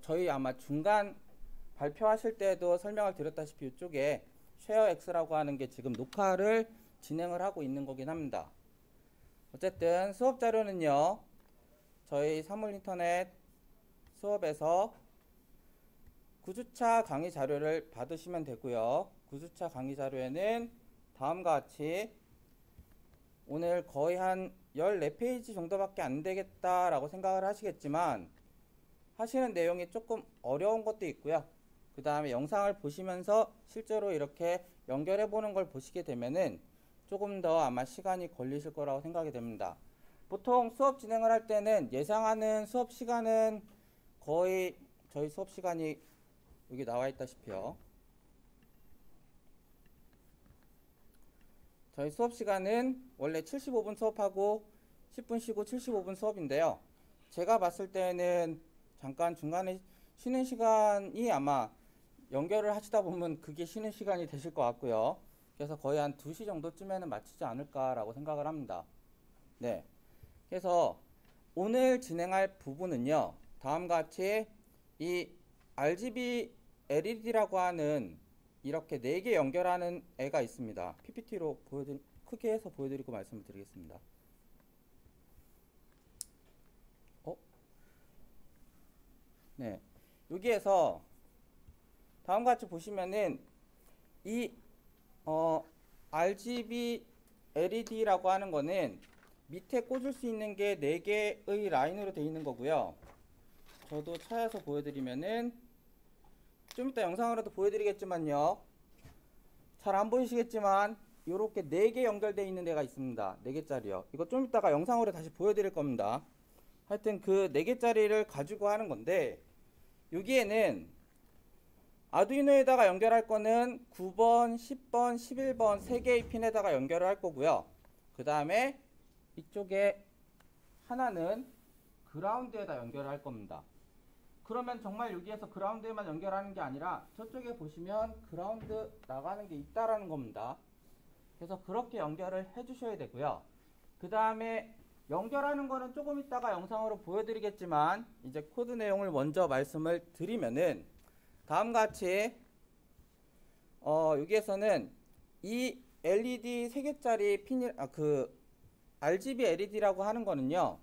저희 아마 중간 발표하실 때도 설명을 드렸다시피 이쪽에 쉐어 X라고 하는 게 지금 녹화를 진행을 하고 있는 거긴 합니다. 어쨌든 수업 자료는요, 저희 사물인터넷 수업에서 9주차 강의 자료를 받으시면 되고요. 9주차 강의 자료에는 다음과 같이 오늘 거의 한 14페이지 정도밖에 안 되겠다라고 생각을 하시겠지만 하시는 내용이 조금 어려운 것도 있고요. 그 다음에 영상을 보시면서 실제로 이렇게 연결해 보는 걸 보시게 되면은 조금 더 아마 시간이 걸리실 거라고 생각이 됩니다. 보통 수업 진행을 할 때는 예상하는 수업 시간은 거의 저희 수업 시간이 여기 나와 있다시피요. 저희 수업 시간은 원래 75분 수업하고 10분 쉬고 75분 수업인데요. 제가 봤을 때는 잠깐 중간에 쉬는 시간이 아마 연결을 하시다 보면 그게 쉬는 시간이 되실 것 같고요. 그래서 거의 한 2시 정도쯤에는 마치지 않을까라고 생각을 합니다. 네. 그래서 오늘 진행할 부분은요, 다음과 같이 이 RGB LED라고 하는 이렇게 4개 연결하는 애가 있습니다. PPT로 크게 해서 보여드리고 말씀을 드리겠습니다. 네. 여기에서 다음과 같이 보시면은 이 RGB LED라고 하는 거는 밑에 꽂을 수 있는 게 4개의 라인으로 되어 있는 거고요. 저도 찾아서 보여드리면은 좀 이따 영상으로도 보여드리겠지만요, 잘 안 보이시겠지만 이렇게 4개 연결되어 있는 데가 있습니다. 4개짜리요. 이거 좀 이따가 영상으로 다시 보여드릴 겁니다. 하여튼 그 4개짜리를 가지고 하는 건데, 여기에는 아두이노에다가 연결할 거는 9번, 10번, 11번 3개의 핀에다가 연결을 할 거고요. 그 다음에 이쪽에 하나는 그라운드에다 연결을 할 겁니다. 그러면 정말 여기에서 그라운드에만 연결하는 게 아니라 저쪽에 보시면 그라운드 나가는 게 있다라는 겁니다. 그래서 그렇게 연결을 해 주셔야 되고요. 그 다음에 연결하는 거는 조금 이따가 영상으로 보여드리겠지만 이제 코드 내용을 먼저 말씀을 드리면은 다음과 같이 여기에서는 이 LED 3개짜리 핀이 RGB LED라고 하는 거는요,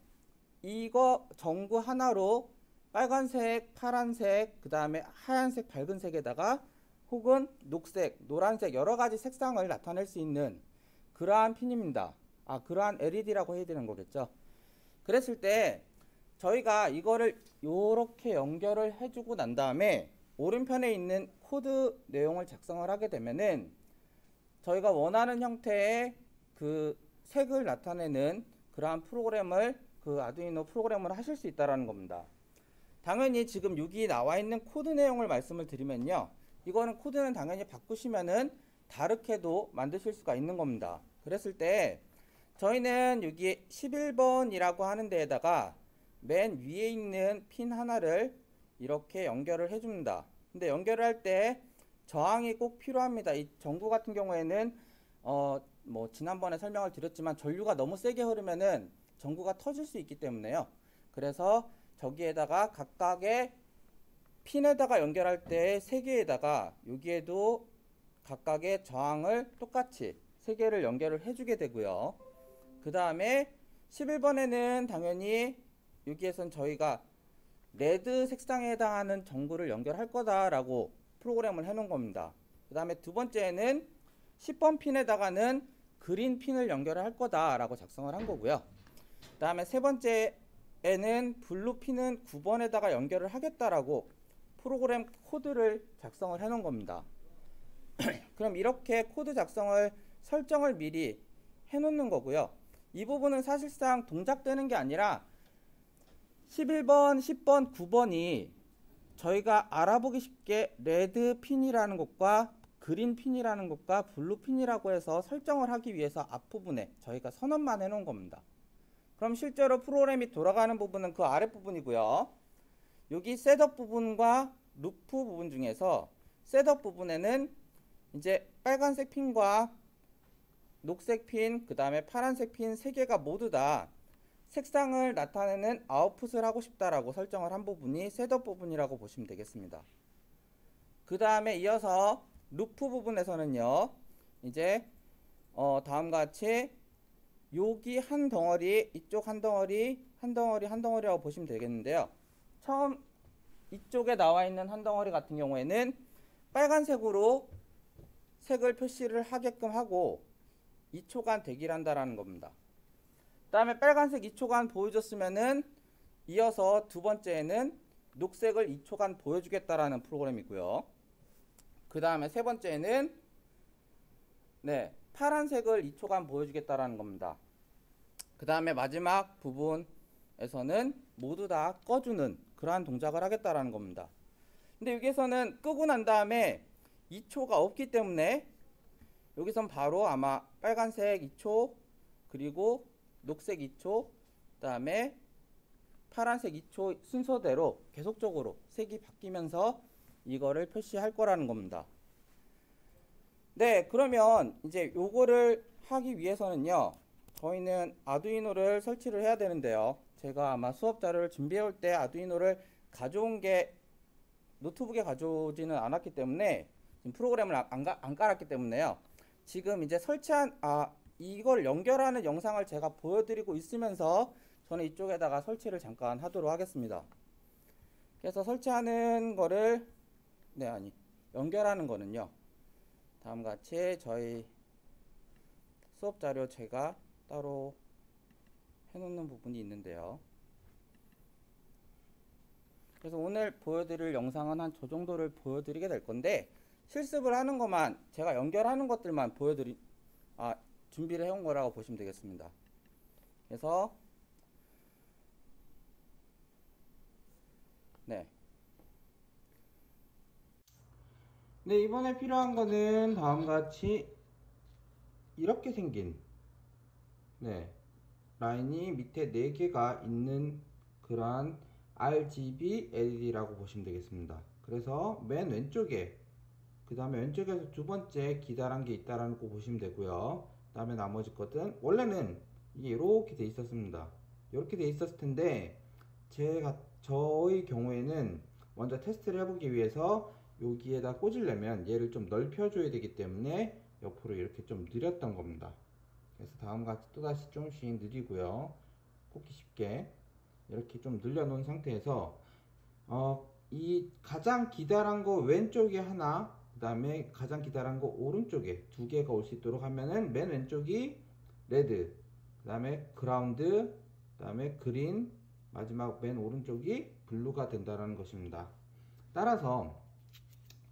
이거 전구 하나로 빨간색, 파란색, 그 다음에 하얀색, 밝은색에다가 혹은 녹색, 노란색 여러가지 색상을 나타낼 수 있는 그러한 핀입니다. 그러한 LED라고 해야 되는 거겠죠. 그랬을 때 저희가 이거를 요렇게 연결을 해주고 난 다음에 오른편에 있는 코드 내용을 작성을 하게 되면은 저희가 원하는 형태의 그 색을 나타내는 그러한 프로그램을, 그 아두이노 프로그램을 하실 수 있다는 겁니다. 당연히 지금 여기 나와 있는 코드 내용을 말씀을 드리면요, 이거는 코드는 당연히 바꾸시면은 다르게도 만드실 수가 있는 겁니다. 그랬을 때 저희는 여기 11번이라고 하는 데에다가 맨 위에 있는 핀 하나를 이렇게 연결을 해줍니다. 근데 연결을 할 때 저항이 꼭 필요합니다. 이 전구 같은 경우에는 뭐 지난번에 설명을 드렸지만 전류가 너무 세게 흐르면은 전구가 터질 수 있기 때문에요. 그래서 저기에다가 각각의 핀에다가 연결할 때 3개에다가 여기에도 각각의 저항을 똑같이 3개를 연결을 해주게 되고요. 그 다음에 11번에는 당연히 여기에선 저희가 레드 색상에 해당하는 전구를 연결할 거다라고 프로그램을 해놓은 겁니다. 그 다음에 두 번째는 10번 핀에다가는 그린 핀을 연결을 할 거다라고 작성을 한 거고요. 그 다음에 세 번째에는 블루 핀은 9번에다가 연결을 하겠다라고 프로그램 코드를 작성을 해놓은 겁니다. 그럼 이렇게 코드 작성을 설정을 미리 해놓는 거고요. 이 부분은 사실상 동작되는 게 아니라 11번, 10번, 9번이 저희가 알아보기 쉽게 레드 핀이라는 것과 그린 핀이라는 것과 블루 핀이라고 해서 설정을 하기 위해서 앞부분에 저희가 선언만 해놓은 겁니다. 그럼 실제로 프로그램이 돌아가는 부분은 그 아랫부분이고요. 여기 셋업 부분과 루프 부분 중에서 셋업 부분에는 이제 빨간색 핀과 녹색 핀, 그 다음에 파란색 핀 3개가 모두 다 색상을 나타내는 아웃풋을 하고 싶다라고 설정을 한 부분이 셋업 부분이라고 보시면 되겠습니다. 그 다음에 이어서 루프 부분에서는요, 이제 다음과 같이 여기 한 덩어리, 이쪽 한 덩어리, 한 덩어리, 한 덩어리라고 보시면 되겠는데요. 처음 이쪽에 나와 있는 한 덩어리 같은 경우에는 빨간색으로 색을 표시를 하게끔 하고 2초간 대기를 한다라는 겁니다. 그 다음에 빨간색 2초간 보여줬으면은 이어서 두 번째에는 녹색을 2초간 보여주겠다라는 프로그램이고요. 그 다음에 세 번째는 파란색을 2초간 보여주겠다라는 겁니다. 그 다음에 마지막 부분에서는 모두 다 꺼주는 그러한 동작을 하겠다라는 겁니다. 근데 여기서는 끄고 난 다음에 2초가 없기 때문에 여기선 바로 아마 빨간색 2초, 그리고 녹색 2초, 그 다음에 파란색 2초 순서대로 계속적으로 색이 바뀌면서 이거를 표시할 거라는 겁니다. 네, 그러면 이제 요거를 하기 위해서는요, 저희는 아두이노를 설치를 해야 되는데요. 제가 아마 수업 자료를 준비해 올 때 아두이노를 가져온 게 노트북에 가져오지는 않았기 때문에 지금 프로그램을 안 깔았기 때문에요. 지금 이제 설치한 이걸 연결하는 영상을 제가 보여드리고 있으면서 저는 이쪽에다가 설치를 잠깐 하도록 하겠습니다. 그래서 설치하는 거를 연결하는 거는요, 다음과 같이 저희 수업 자료 제가 따로 해놓는 부분이 있는데요. 그래서 오늘 보여드릴 영상은 한 저 정도를 보여드리게 될 건데, 실습을 하는 것만, 제가 연결하는 것들만 준비를 해온 거라고 보시면 되겠습니다. 그래서 이번에 필요한 거는 다음과 같이 이렇게 생긴 라인이 밑에 4개가 있는 그러한 RGB LED라고 보시면 되겠습니다. 그래서 맨 왼쪽에, 그 다음에 왼쪽에서 두 번째 기다란 게 있다라는 거 보시면 되고요. 그 다음에 나머지 것은 원래는 이게 이렇게 돼 있었습니다. 이렇게 돼 있었을 텐데 저의 경우에는 먼저 테스트를 해보기 위해서 여기에다 꽂으려면 얘를 좀 넓혀줘야 되기 때문에 옆으로 이렇게 좀 느렸던 겁니다. 그래서 다음과 같이 또다시 조금씩 느리고요, 꽂기 쉽게 이렇게 좀 늘려놓은 상태에서 이 가장 기다란 거 왼쪽에 하나, 그 다음에 가장 기다란 거 오른쪽에 2개가 올 수 있도록 하면은 맨 왼쪽이 레드, 그 다음에 그라운드, 그 다음에 그린, 마지막 맨 오른쪽이 블루가 된다는 것입니다. 따라서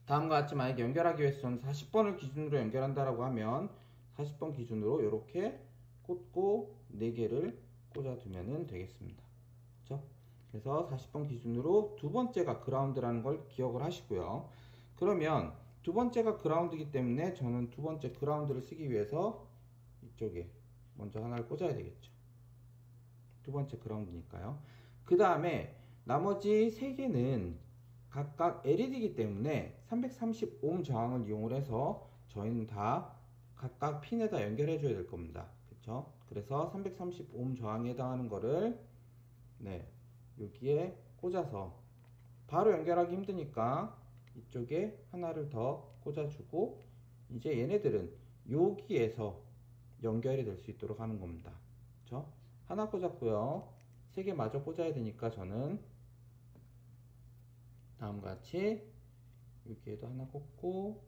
다음과 같이 만약에 연결하기 위해서 저는 40번을 기준으로 연결한다라고 하면 40번 기준으로 이렇게 꽂고 4개를 꽂아두면 되겠습니다. 그렇죠? 그래서 40번 기준으로 두 번째가 그라운드라는 걸 기억을 하시고요. 그러면 두 번째가 그라운드이기 때문에 저는 두 번째 그라운드를 쓰기 위해서 이쪽에 먼저 하나를 꽂아야 되겠죠. 두 번째 그라운드니까요. 그 다음에 나머지 3개는 각각 LED이기 때문에 330오hm 저항을 이용을 해서 저희는 다 각각 핀에다 연결해 줘야 될 겁니다. 그렇죠? 그래서 330오hm 저항에 해당하는 거를 여기에 꽂아서, 바로 연결하기 힘드니까 이쪽에 하나를 더 꽂아주고, 이제 얘네들은 여기에서 연결이 될 수 있도록 하는 겁니다. 그렇죠? 하나 꽂았고요. 3개 마저 꽂아야 되니까 저는 다음과 같이 여기에도 하나 꽂고,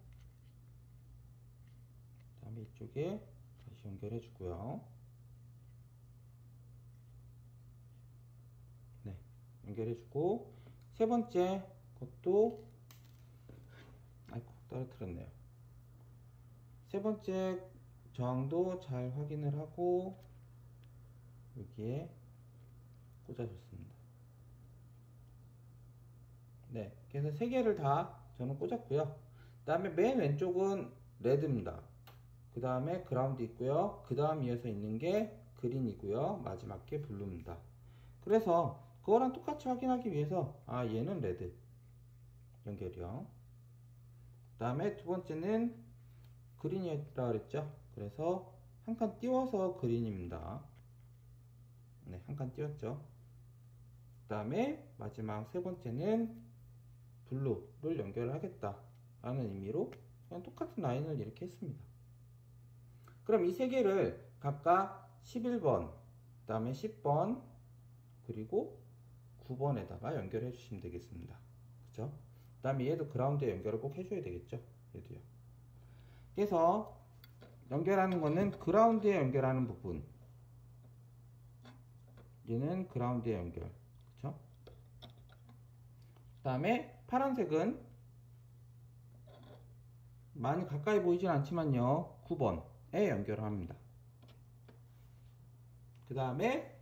그 다음에 이쪽에 다시 연결해 주고요. 연결해 주고, 세 번째 것도 떨어뜨렸네요. 세 번째 저항도 잘 확인을 하고 여기에 꽂아줬습니다. 그래서 3개를 다 저는 꽂았고요. 그 다음에 맨 왼쪽은 레드입니다. 그 다음에 그라운드 있고요. 그 다음 이어서 있는 게 그린이고요. 마지막 게 블루입니다. 그래서 그거랑 똑같이 확인하기 위해서 얘는 레드 연결이요. 그 다음에 두 번째는 그린이었라 그랬죠. 그래서 한 칸 띄워서 그린입니다. 네, 한 칸 띄웠죠. 그 다음에 마지막 세 번째는 블루를 연결을 하겠다 라는 의미로 그냥 똑같은 라인을 이렇게 했습니다. 그럼 이 세 개를 각각 11번, 그 다음에 10번, 그리고 9번에다가 연결해 주시면 되겠습니다. 그쵸? 그 다음에 얘도 그라운드에 연결을 꼭 해줘야 되겠죠? 얘도요. 그래서 연결하는 거는 그라운드에 연결하는 부분, 얘는 그라운드에 연결, 그쵸? 그 다음에 파란색은 많이 가까이 보이진 않지만요, 9번에 연결을 합니다. 그 다음에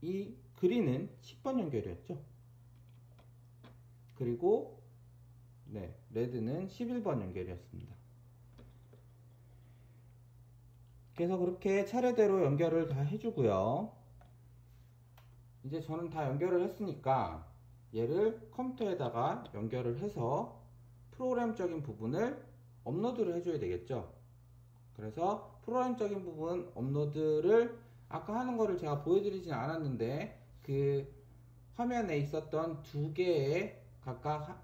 이 그린은 10번 연결이었죠. 그리고 네, 레드는 11번 연결이었습니다. 그래서 그렇게 차례대로 연결을 다 해주고요. 이제 저는 다 연결을 했으니까 얘를 컴퓨터에다가 연결을 해서 프로그램적인 부분을 업로드를 해줘야 되겠죠. 그래서 프로그램적인 부분 업로드를 아까 하는 거를 제가 보여드리진 않았는데 그 화면에 있었던 두 개의 각각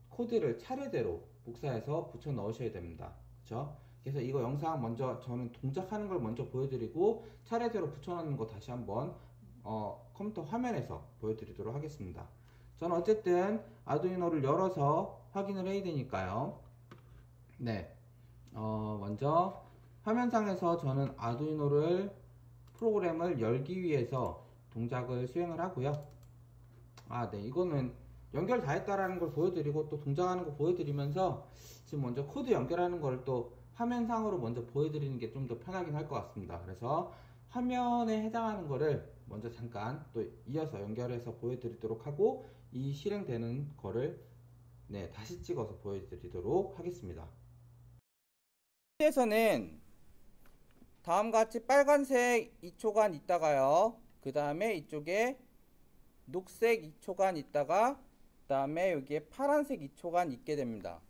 코드를 차례대로 복사해서 붙여 넣으셔야 됩니다. 그쵸? 그래서 이거 영상 먼저 저는 동작하는 걸 먼저 보여드리고 차례대로 붙여넣는 거 다시 한번 컴퓨터 화면에서 보여드리도록 하겠습니다. 저는 어쨌든 아두이노를 열어서 확인을 해야 되니까요. 네, 먼저 화면상에서 저는 아두이노를 프로그램을 열기 위해서 동작을 수행을 하고요. 네, 이거는 연결 다 했다라는 걸 보여드리고 또 동작하는 거 보여드리면서 지금 먼저 코드 연결하는 걸 또 화면상으로 먼저 보여드리는 게 좀 더 편하긴 할 것 같습니다. 그래서 화면에 해당하는 거를 먼저 잠깐 또 이어서 연결해서 보여드리도록 하고 이 실행되는 거를 네, 다시 찍어서 보여드리도록 하겠습니다. 여기에서는 다음과 같이 빨간색 2초간 있다가요, 그 다음에 이쪽에 녹색 2초간 있다가 그 다음에 여기에 파란색 2초간 있게 됩니다.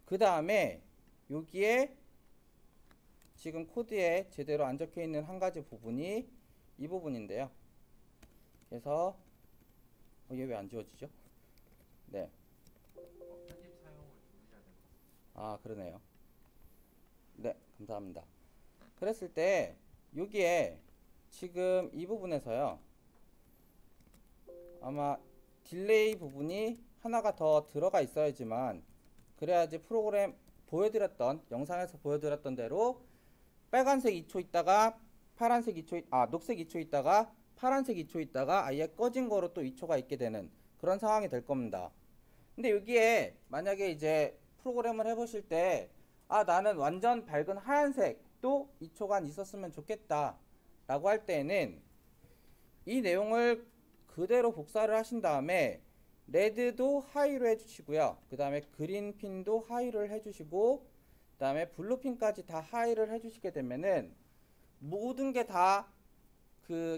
그 다음에 여기에 지금 코드에 제대로 안 적혀 있는 한 가지 부분이 이 부분인데요. 그래서 얘 왜 안 지워지죠? 네. 편집 사용을 누르셔야 될 것 같습니다. 그러네요. 네, 감사합니다. 그랬을 때 여기에 지금 이 부분에서요, 아마 딜레이 부분이 하나가 더 들어가 있어야지만 그래야지 프로그램 보여드렸던 영상에서 보여드렸던 대로 빨간색 2초 있다가 파란색 2초 녹색 2초 있다가 파란색 2초 있다가 아예 꺼진 거로 또 2초가 있게 되는 그런 상황이 될 겁니다. 근데 여기에 만약에 이제 프로그램을 해보실 때 나는 완전 밝은 하얀색도 2초간 있었으면 좋겠다 라고 할 때에는 이 내용을 그대로 복사를 하신 다음에 레드도 하이로 해주시고요, 그 다음에 그린 핀도 하이를 해주시고 그 다음에 블루 핀까지 다 하이를 해주시게 되면은 모든 게 다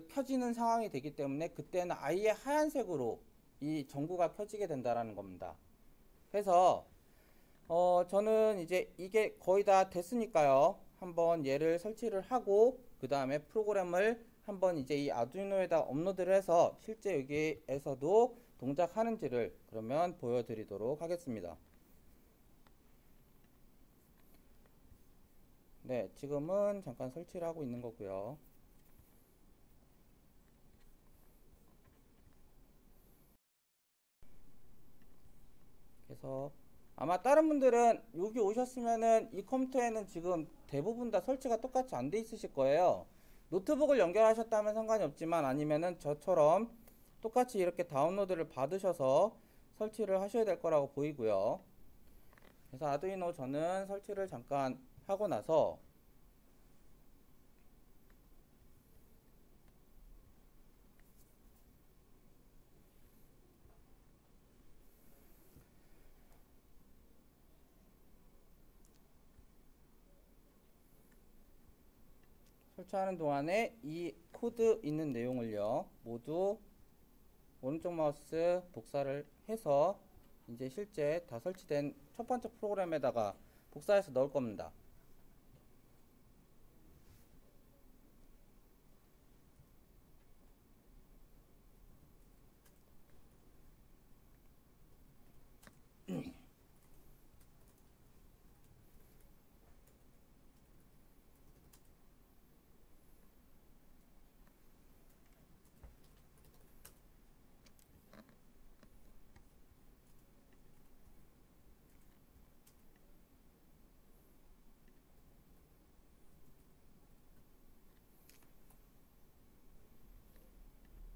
켜지는 상황이 되기 때문에 그때는 아예 하얀색으로 이 전구가 켜지게 된다라는 겁니다. 그래서 저는 이제 이게 거의 다 됐으니까요, 한번 얘를 설치를 하고 그 다음에 프로그램을 한번 이제 이 아두이노에다 업로드를 해서 실제 여기에서도 동작하는지를 그러면 보여드리도록 하겠습니다. 네, 지금은 잠깐 설치를 하고 있는 거고요. 그래서 아마 다른 분들은 여기 오셨으면은 이 컴퓨터에는 지금 대부분 다 설치가 똑같이 안 돼 있으실 거예요. 노트북을 연결하셨다면 상관이 없지만 아니면은 저처럼 똑같이 이렇게 다운로드를 받으셔서 설치를 하셔야 될 거라고 보이고요. 그래서 아두이노 저는 설치를 잠깐 하고 나서 설치하는 동안에 이 코드 있는 내용을요 모두 오른쪽 마우스 복사를 해서 이제 실제 다 설치된 첫 번째 프로그램에다가 복사해서 넣을 겁니다.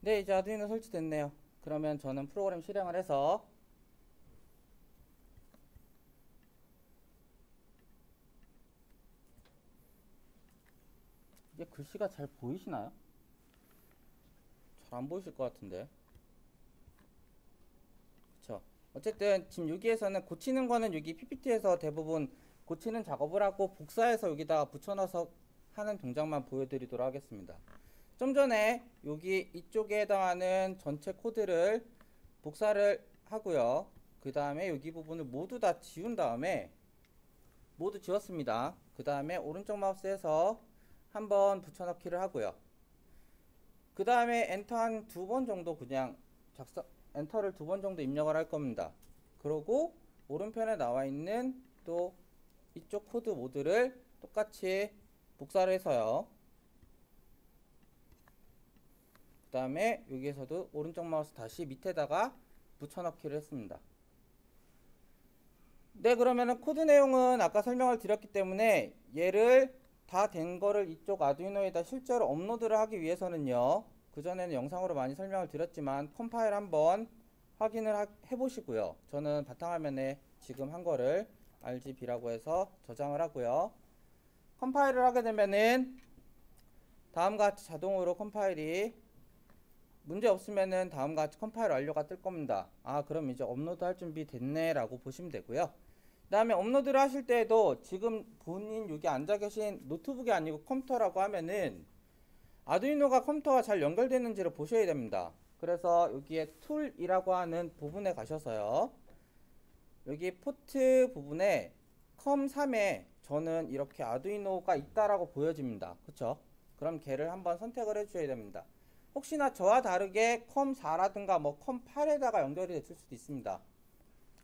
네, 이제 아두이노 설치됐네요. 그러면 저는 프로그램 실행을 해서 이게 글씨가 잘 보이시나요? 잘 안 보이실 것 같은데. 그쵸? 어쨌든 지금 여기에서는 고치는 거는 여기 PPT에서 대부분 고치는 작업을 하고 복사해서 여기다가 붙여넣어서 하는 동작만 보여드리도록 하겠습니다. 좀 전에 여기 이쪽에 해당하는 전체 코드를 복사를 하고요. 그 다음에 여기 부분을 모두 다 지운 다음에 모두 지웠습니다. 그 다음에 오른쪽 마우스에서 한번 붙여넣기를 하고요. 그 다음에 엔터 한 두 번 정도 그냥 엔터를 두 번 정도 입력을 할 겁니다. 그러고 오른편에 나와 있는 또 이쪽 코드 모드를 똑같이 복사를 해서요. 그 다음에 여기에서도 오른쪽 마우스 다시 밑에다가 붙여넣기를 했습니다. 네, 그러면은 코드 내용은 아까 설명을 드렸기 때문에 얘를 다 된 거를 이쪽 아두이노에다 실제로 업로드를 하기 위해서는요, 그전에는 영상으로 많이 설명을 드렸지만 컴파일 한번 확인을 해보시고요. 저는 바탕화면에 지금 한 거를 RGB라고 해서 저장을 하고요. 컴파일을 하게 되면은 다음과 같이 자동으로 컴파일이 문제 없으면은 다음과 같이 컴파일 완료가 뜰 겁니다. 아, 그럼 이제 업로드 할 준비 됐네 라고 보시면 되고요. 그 다음에 업로드를 하실 때에도 지금 본인 여기 앉아 계신 노트북이 아니고 컴퓨터라고 하면은 아두이노가 컴퓨터와 잘 연결되는지를 보셔야 됩니다. 그래서 여기에 툴이라고 하는 부분에 가셔서요, 여기 포트 부분에 컴3에 저는 이렇게 아두이노가 있다라고 보여집니다. 그쵸? 그럼 걔를 한번 선택을 해주셔야 됩니다. 혹시나 저와 다르게 컴4라든가 뭐 컴8에다가 연결이 됐을 수도 있습니다.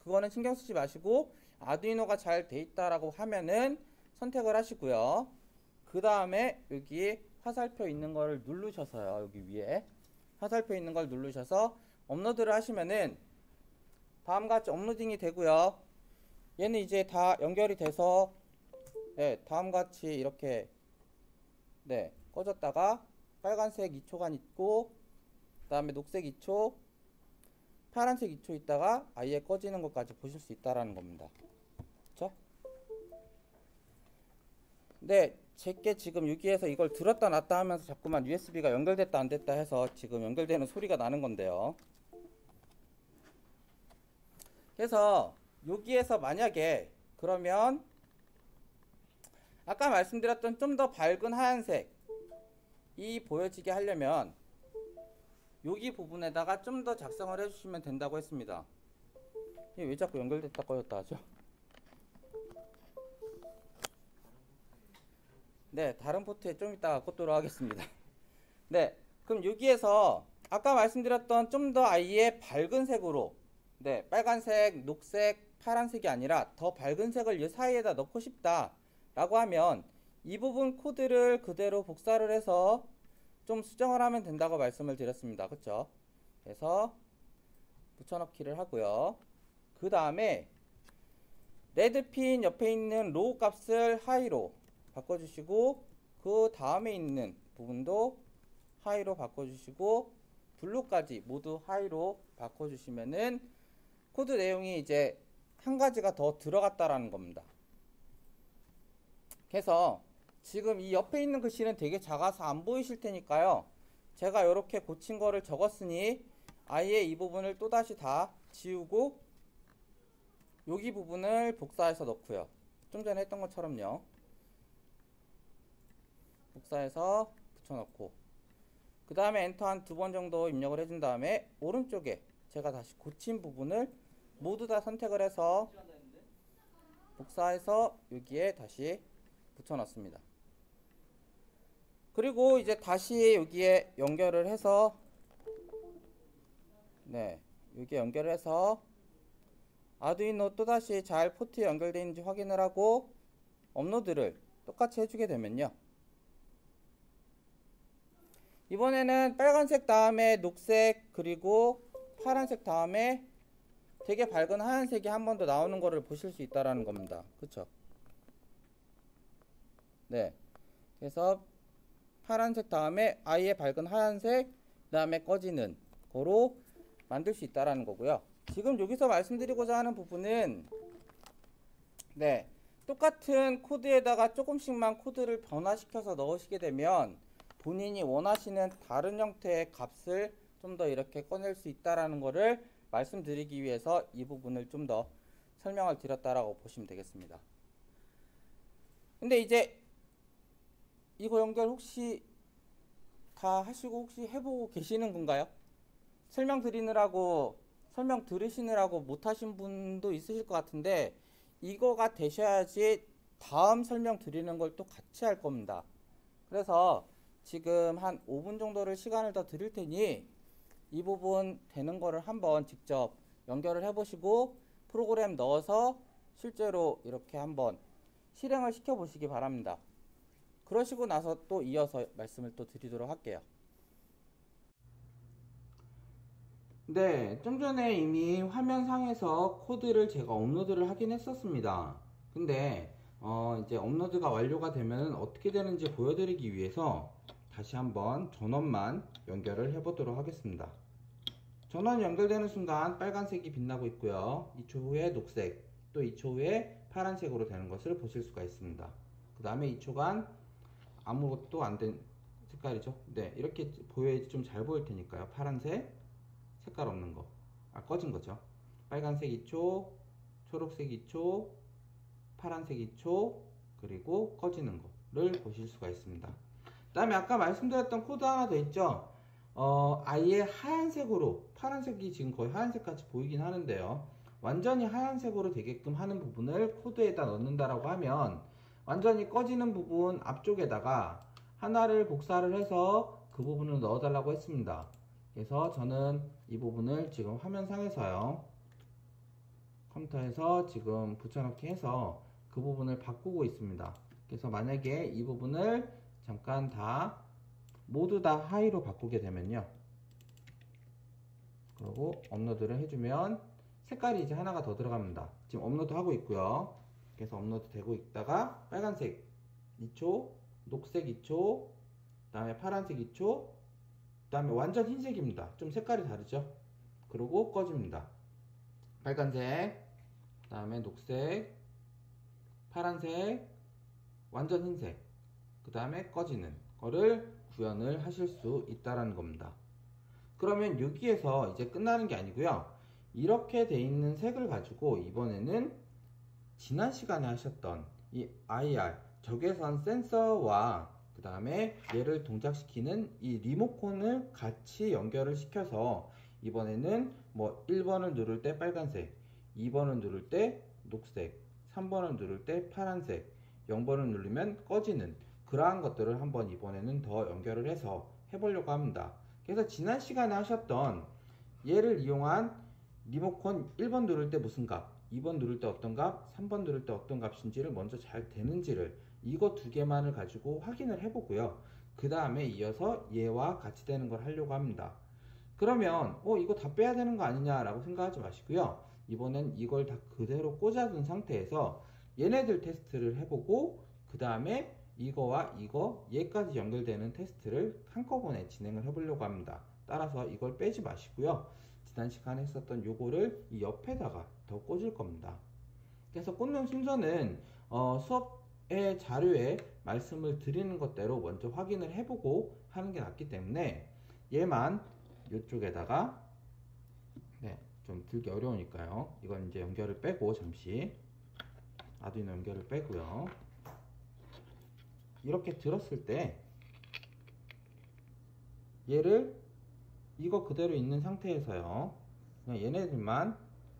그거는 신경 쓰지 마시고 아두이노가 잘 돼 있다라고 하면은 선택을 하시고요. 그 다음에 여기 화살표 있는 거를 누르셔서요, 여기 위에 화살표 있는 걸 누르셔서 업로드를 하시면은 다음과 같이 업로딩이 되고요. 얘는 이제 다 연결이 돼서 네, 다음과 같이 이렇게 네, 꺼졌다가 빨간색 2초간 있고 그 다음에 녹색 2초, 파란색 2초 있다가 아예 꺼지는 것까지 보실 수 있다라는 겁니다. 그쵸? 네, 제게 지금 여기에서 이걸 들었다 놨다 하면서 자꾸만 USB가 연결됐다 안 됐다 해서 지금 연결되는 소리가 나는 건데요. 그래서 여기에서 만약에 그러면 아까 말씀드렸던 좀 더 밝은 하얀색 이 보여지게 하려면 여기 부분에다가 좀 더 작성을 해주시면 된다고 했습니다. 이게 왜 자꾸 연결됐다 꺼졌다 하죠? 네, 다른 포트에 좀 이따가 꽂도록 하겠습니다. 네, 그럼 여기에서 아까 말씀드렸던 좀 더 아예 밝은 색으로, 네, 빨간색, 녹색, 파란색이 아니라 더 밝은 색을 이 사이에다 넣고 싶다 라고 하면 이 부분 코드를 그대로 복사를 해서 좀 수정을 하면 된다고 말씀을 드렸습니다. 그쵸? 그래서 붙여넣기를 하고요. 그 다음에 레드핀 옆에 있는 로우 값을 하이로 바꿔주시고 그 다음에 있는 부분도 하이로 바꿔주시고 블루까지 모두 하이로 바꿔주시면은 코드 내용이 이제 한 가지가 더 들어갔다라는 겁니다. 그래서 지금 이 옆에 있는 글씨는 되게 작아서 안 보이실 테니까요, 제가 이렇게 고친 거를 적었으니 아예 이 부분을 또다시 다 지우고 여기 부분을 복사해서 넣고요. 좀 전에 했던 것처럼요, 복사해서 붙여넣고 그 다음에 엔터 한 두 번 정도 입력을 해준 다음에 오른쪽에 제가 다시 고친 부분을 모두 다 선택을 해서 복사해서 여기에 다시 붙여넣습니다. 그리고 이제 다시 여기에 연결을 해서 네, 여기에 연결을 해서 아두이노 또다시 잘 포트에 연결되어 있는지 확인을 하고 업로드를 똑같이 해주게 되면요, 이번에는 빨간색 다음에 녹색 그리고 파란색 다음에 되게 밝은 하얀색이 한 번 더 나오는 거를 보실 수 있다라는 겁니다. 그쵸? 네, 그래서 파란색 다음에 아예 밝은 하얀색 그 다음에 꺼지는 거로 만들 수 있다라는 거고요. 지금 여기서 말씀드리고자 하는 부분은 네, 똑같은 코드에다가 조금씩만 코드를 변화시켜서 넣으시게 되면 본인이 원하시는 다른 형태의 값을 좀 더 이렇게 꺼낼 수 있다라는 거를 말씀드리기 위해서 이 부분을 좀 더 설명을 드렸다라고 보시면 되겠습니다. 근데 이제 이거 연결 혹시 다 하시고 혹시 해보고 계시는 건가요? 설명 들으시느라고 못하신 분도 있으실 것 같은데 이거가 되셔야지 다음 설명 드리는 걸 또 같이 할 겁니다. 그래서 지금 한 5분 정도를 시간을 더 드릴 테니 이 부분 되는 거를 한번 직접 연결을 해보시고 프로그램 넣어서 실제로 이렇게 한번 실행을 시켜 보시기 바랍니다. 그러시고 나서 또 이어서 말씀을 또 드리도록 할게요. 네, 좀 전에 이미 화면상에서 코드를 제가 업로드를 하긴 했었습니다. 근데 이제 업로드가 완료가 되면 어떻게 되는지 보여드리기 위해서 다시 한번 전원만 연결을 해 보도록 하겠습니다. 전원 연결되는 순간 빨간색이 빛나고 있고요. 2초 후에 녹색, 또 2초 후에 파란색으로 되는 것을 보실 수가 있습니다. 그 다음에 2초간 아무것도 안 된 색깔이죠. 네, 이렇게 보여야지 좀 잘 보일 테니까요. 파란색, 색깔 없는 거, 꺼진 거죠. 빨간색 2초, 초록색 2초, 파란색 2초, 그리고 꺼지는 거를 보실 수가 있습니다. 그 다음에 아까 말씀드렸던 코드 하나 더 있죠. 아예 하얀색으로, 파란색이 지금 거의 하얀색같이 보이긴 하는데요. 완전히 하얀색으로 되게끔 하는 부분을 코드에다 넣는다라고 하면 완전히 꺼지는 부분 앞쪽에다가 하나를 복사를 해서 그 부분을 넣어달라고 했습니다. 그래서 저는 이 부분을 지금 화면상에서요, 컴퓨터에서 지금 붙여넣기 해서 그 부분을 바꾸고 있습니다. 그래서 만약에 이 부분을 잠깐 모두 다 하이로 바꾸게 되면요, 그리고 업로드를 해주면 색깔이 이제 하나가 더 들어갑니다. 지금 업로드 하고 있고요. 그래서 업로드 되고 있다가 빨간색 2초, 녹색 2초, 그 다음에 파란색 2초, 그 다음에 완전 흰색입니다. 좀 색깔이 다르죠. 그리고 꺼집니다. 빨간색, 그 다음에 녹색, 파란색, 완전 흰색, 그 다음에 꺼지는 거를 구현을 하실 수 있다는 겁니다. 그러면 여기에서 이제 끝나는 게 아니고요, 이렇게 돼 있는 색을 가지고 이번에는 지난 시간에 하셨던 이 IR 적외선 센서와 그 다음에 얘를 동작시키는 이 리모컨을 같이 연결을 시켜서 이번에는 뭐 1번을 누를 때 빨간색, 2번을 누를 때 녹색, 3번을 누를 때 파란색, 0번을 누르면 꺼지는 그러한 것들을 한번 이번에는 더 연결을 해서 해보려고 합니다. 그래서 지난 시간에 하셨던 얘를 이용한 리모컨 1번 누를 때 무슨 값, 2번 누를 때 어떤 값, 3번 누를 때 어떤 값인지를 먼저 잘 되는지를 이거 두 개만을 가지고 확인을 해보고요. 그 다음에 이어서 얘와 같이 되는 걸 하려고 합니다. 그러면 이거 다 빼야 되는 거 아니냐 라고 생각하지 마시고요. 이번엔 이걸 다 그대로 꽂아둔 상태에서 얘네들 테스트를 해보고 그 다음에 이거와 이거 얘까지 연결되는 테스트를 한꺼번에 진행을 해보려고 합니다. 따라서 이걸 빼지 마시고요. 지난 시간에 했었던 요거를 이 옆에다가 더 꽂을 겁니다. 그래서 꽂는 순서는 수업의 자료에 말씀을 드리는 것대로 먼저 확인을 해보고 하는 게 낫기 때문에 얘만 이쪽에다가 좀 들기 어려우니까요. 이건 이제 연결을 빼고 잠시 아두이노 연결을 빼고요. 이렇게 들었을 때 얘를 이거 그대로 있는 상태에서요, 그냥 얘네들만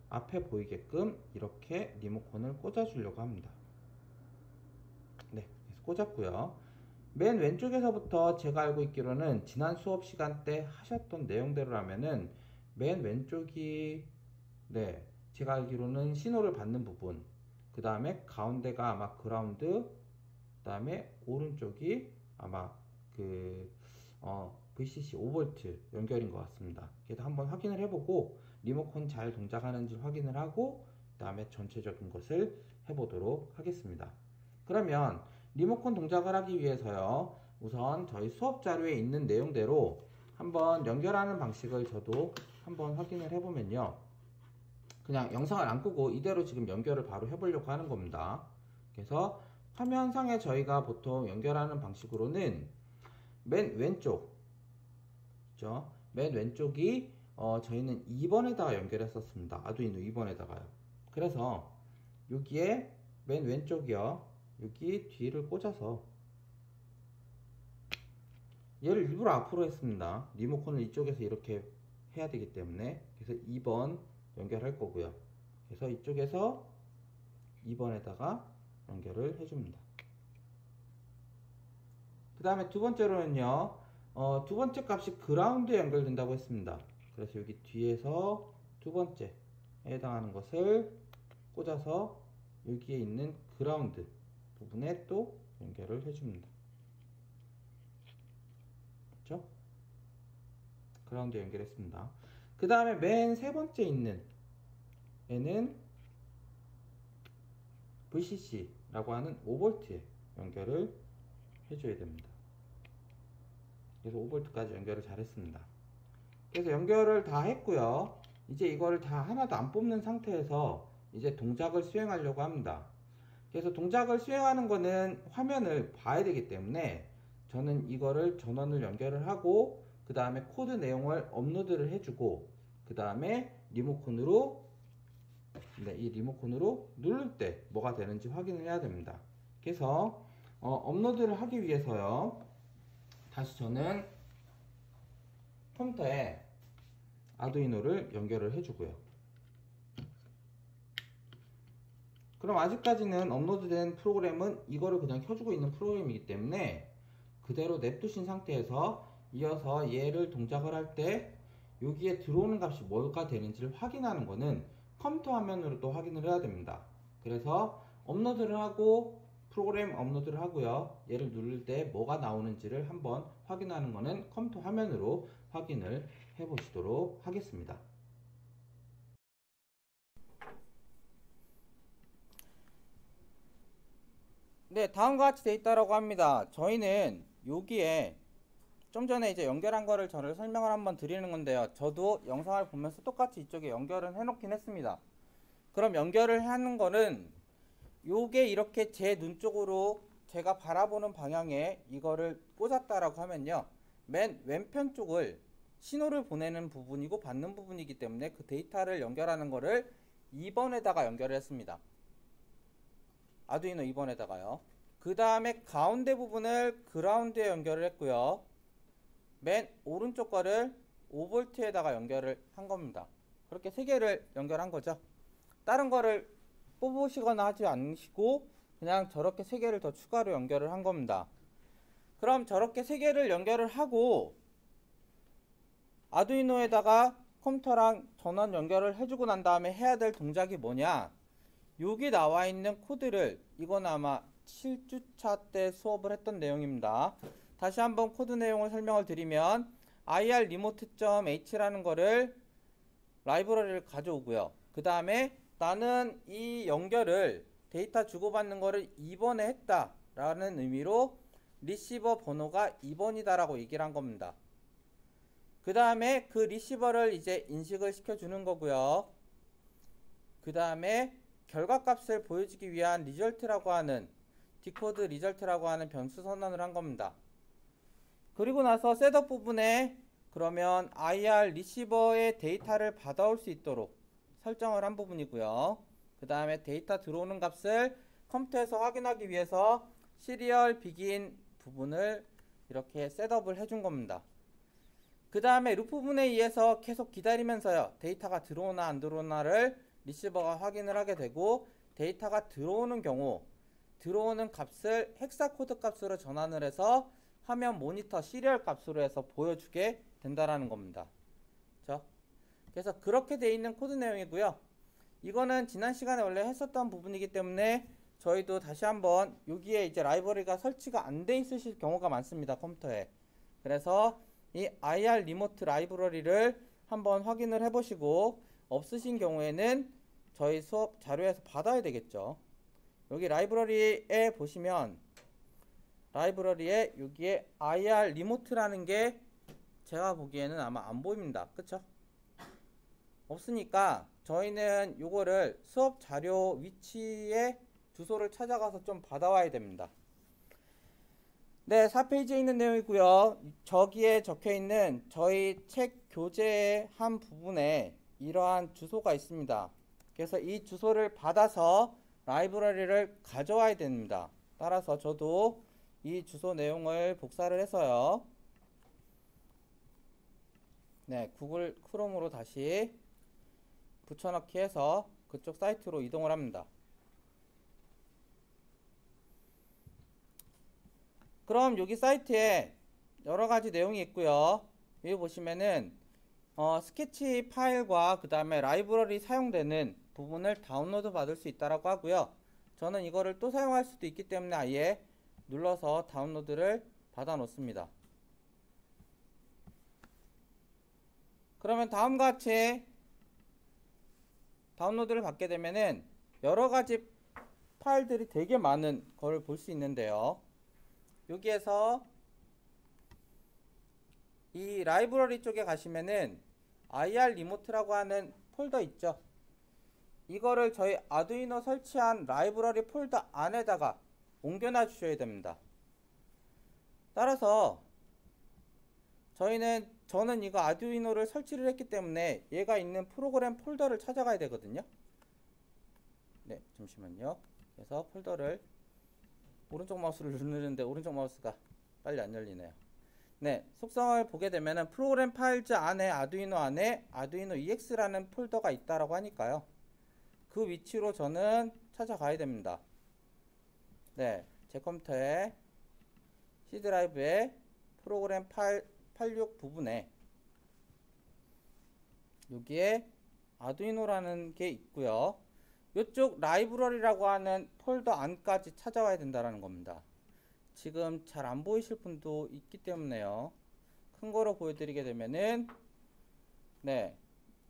앞에 보이게끔 이렇게 리모컨을 꽂아 주려고 합니다. 네, 그래서 꽂았고요. 맨 왼쪽에서부터 제가 알고 있기로는 지난 수업 시간 때 하셨던 내용대로라면은 맨 왼쪽이 제가 알기로는 신호를 받는 부분, 그 다음에 가운데가 아마 그라운드, 그 다음에 오른쪽이 아마 VCC 5V 연결인 것 같습니다. 그래서 한번 확인을 해보고 리모컨 잘 동작하는지 확인을 하고 그 다음에 전체적인 것을 해보도록 하겠습니다. 그러면 리모컨 동작을 하기 위해서요, 우선 저희 수업 자료에 있는 내용대로 한번 연결하는 방식을 저도 한번 확인을 해보면요. 그냥 영상을 안 끄고 이대로 지금 연결을 바로 해보려고 하는 겁니다. 그래서 화면상에 저희가 보통 연결하는 방식으로는 맨 왼쪽, 그죠? 맨 왼쪽이 저희는 2번에다가 연결했었습니다. 아두이노 2번에다가요. 그래서 여기에 맨 왼쪽이요. 여기 뒤를 꽂아서 얘를 일부러 앞으로 했습니다. 리모컨을 이쪽에서 이렇게 해야 되기 때문에. 그래서 2번 연결할 거고요. 그래서 이쪽에서 2번에다가 연결을 해줍니다. 그 다음에 두 번째로는요, 두 번째 값이 그라운드에 연결된다고 했습니다. 그래서 여기 뒤에서 두 번째에 해당하는 것을 꽂아서 여기에 있는 그라운드 부분에 또 연결을 해줍니다. 그렇죠? 그라운드에 연결했습니다. 그 다음에 맨 세 번째 있는 애는 VCC라고 하는 5V에 연결을 해줘야 됩니다. 그래서 5V까지 연결을 잘 했습니다. 그래서 연결을 다 했고요. 이제 이거를 다 하나도 안 뽑는 상태에서 이제 동작을 수행하려고 합니다. 그래서 동작을 수행하는 거는 화면을 봐야 되기 때문에 저는 이거를 전원을 연결을 하고 그 다음에 코드 내용을 업로드를 해주고 그 다음에 리모컨으로 이 리모컨으로 누를 때 뭐가 되는지 확인을 해야 됩니다. 그래서 업로드를 하기 위해서요. 다시 저는 컴퓨터에 아두이노를 연결을 해주고요. 그럼 아직까지는 업로드된 프로그램은 이거를 그냥 켜주고 있는 프로그램이기 때문에 그대로 냅두신 상태에서 이어서 얘를 동작을 할 때 여기에 들어오는 값이 뭐가 되는지를 확인하는 거는 컴퓨터 화면으로 또 확인을 해야 됩니다. 그래서 업로드를 하고 프로그램 업로드를 하고요. 얘를 누를 때 뭐가 나오는지를 한번 확인하는 거는 컴퓨터 화면으로 확인을 해 보시도록 하겠습니다. 네, 다음과 같이 돼 있다라고 합니다. 저희는 여기에 좀 전에 이제 연결한 거를 저를 설명을 한번 드리는 건데요. 저도 영상을 보면서 똑같이 이쪽에 연결은 해놓긴 했습니다. 그럼 연결을 하는 거는 요게 이렇게 제 눈 쪽으로 제가 바라보는 방향에 이거를 꽂았다라고 하면요. 맨 왼편 쪽을 신호를 보내는 부분이고 받는 부분이기 때문에 그 데이터를 연결하는 거를 2번에다가 연결을 했습니다. 아두이노 2번에다가요. 그 다음에 가운데 부분을 그라운드에 연결을 했고요. 맨 오른쪽 거를 5V에다가 연결을 한 겁니다. 그렇게 세 개를 연결한 거죠. 다른 거를 뽑으시거나 하지 않으시고 그냥 저렇게 세 개를 더 추가로 연결을 한 겁니다. 그럼 저렇게 세 개를 연결을 하고 아두이노에다가 컴퓨터랑 전원 연결을 해주고 난 다음에 해야 될 동작이 뭐냐, 여기 나와 있는 코드를, 이건 아마 7주차 때 수업을 했던 내용입니다. 다시 한번 코드 내용을 설명을 드리면 ir remote.h라는 거를 라이브러리를 가져오고요. 그 다음에 나는 이 연결을 데이터 주고받는 거를 2번에 했다 라는 의미로 리시버 번호가 2번이다 라고 얘기를 한 겁니다. 그 다음에 그 리시버를 이제 인식을 시켜주는 거고요. 그 다음에 결과값을 보여주기 위한 리절트라고 하는 디코드 리절트라고 하는 변수 선언을 한 겁니다. 그리고 나서 셋업 부분에 그러면 IR 리시버의 데이터를 받아올 수 있도록 설정을 한 부분이고요. 그 다음에 데이터 들어오는 값을 컴퓨터에서 확인하기 위해서 시리얼 비긴 부분을 이렇게 셋업을 해준 겁니다. 그 다음에 루프 부분에 의해서 계속 기다리면서요. 데이터가 들어오나 안 들어오나를 리시버가 확인을 하게 되고 데이터가 들어오는 경우 들어오는 값을 헥사코드 값으로 전환을 해서 화면 모니터 시리얼 값으로 해서 보여주게 된다라는 겁니다. 그렇죠? 그래서 그렇게 돼 있는 코드 내용이고요. 이거는 지난 시간에 원래 했었던 부분이기 때문에 저희도 다시 한번 여기에 이제 라이브러리가 설치가 안 돼 있으실 경우가 많습니다. 컴퓨터에. 그래서 이 IR 리모트 라이브러리를 한번 확인을 해 보시고 없으신 경우에는 저희 수업 자료에서 받아야 되겠죠. 여기 라이브러리에 보시면 라이브러리에 여기에 IR 리모트라는 게 제가 보기에는 아마 안 보입니다. 그쵸? 없으니까 저희는 요거를 수업 자료 위치에 주소를 찾아가서 좀 받아와야 됩니다. 네, 4페이지에 있는 내용이고요. 저기에 적혀 있는 저희 책 교재의 한 부분에 이러한 주소가 있습니다. 그래서 이 주소를 받아서 라이브러리를 가져와야 됩니다. 따라서 저도 이 주소 내용을 복사를 해서요. 네, 구글 크롬으로 다시 붙여넣기 해서 그쪽 사이트로 이동을 합니다. 그럼 여기 사이트에 여러 가지 내용이 있고요. 여기 보시면은 스케치 파일과 그 다음에 라이브러리 사용되는 부분을 다운로드 받을 수 있다라고 하고요. 저는 이거를 또 사용할 수도 있기 때문에 아예 눌러서 다운로드를 받아 놓습니다. 그러면 다음과 같이 다운로드를 받게 되면은 여러 가지 파일들이 되게 많은 걸 볼 수 있는데요. 여기에서 이 라이브러리 쪽에 가시면은 IR 리모트라고 하는 폴더 있죠. 이거를 저희 아두이노 설치한 라이브러리 폴더 안에다가 옮겨놔 주셔야 됩니다. 따라서 저는 이거 아두이노를 설치를 했기 때문에 얘가 있는 프로그램 폴더를 찾아가야 되거든요. 네, 잠시만요. 그래서 폴더를 오른쪽 마우스를 누르는데 오른쪽 마우스가 빨리 안 열리네요. 네, 속성을 보게 되면은 프로그램 파일즈 안에 아두이노 EX라는 폴더가 있다라고 하니까요. 그 위치로 저는 찾아가야 됩니다. 네, 제 컴퓨터에 C 드라이브에 프로그램 파일 86 부분에 여기에 아두이노라는 게 있고요. 이쪽 라이브러리라고 하는 폴더 안까지 찾아와야 된다는 겁니다. 지금 잘 안 보이실 분도 있기 때문에요. 큰 거로 보여드리게 되면은 네,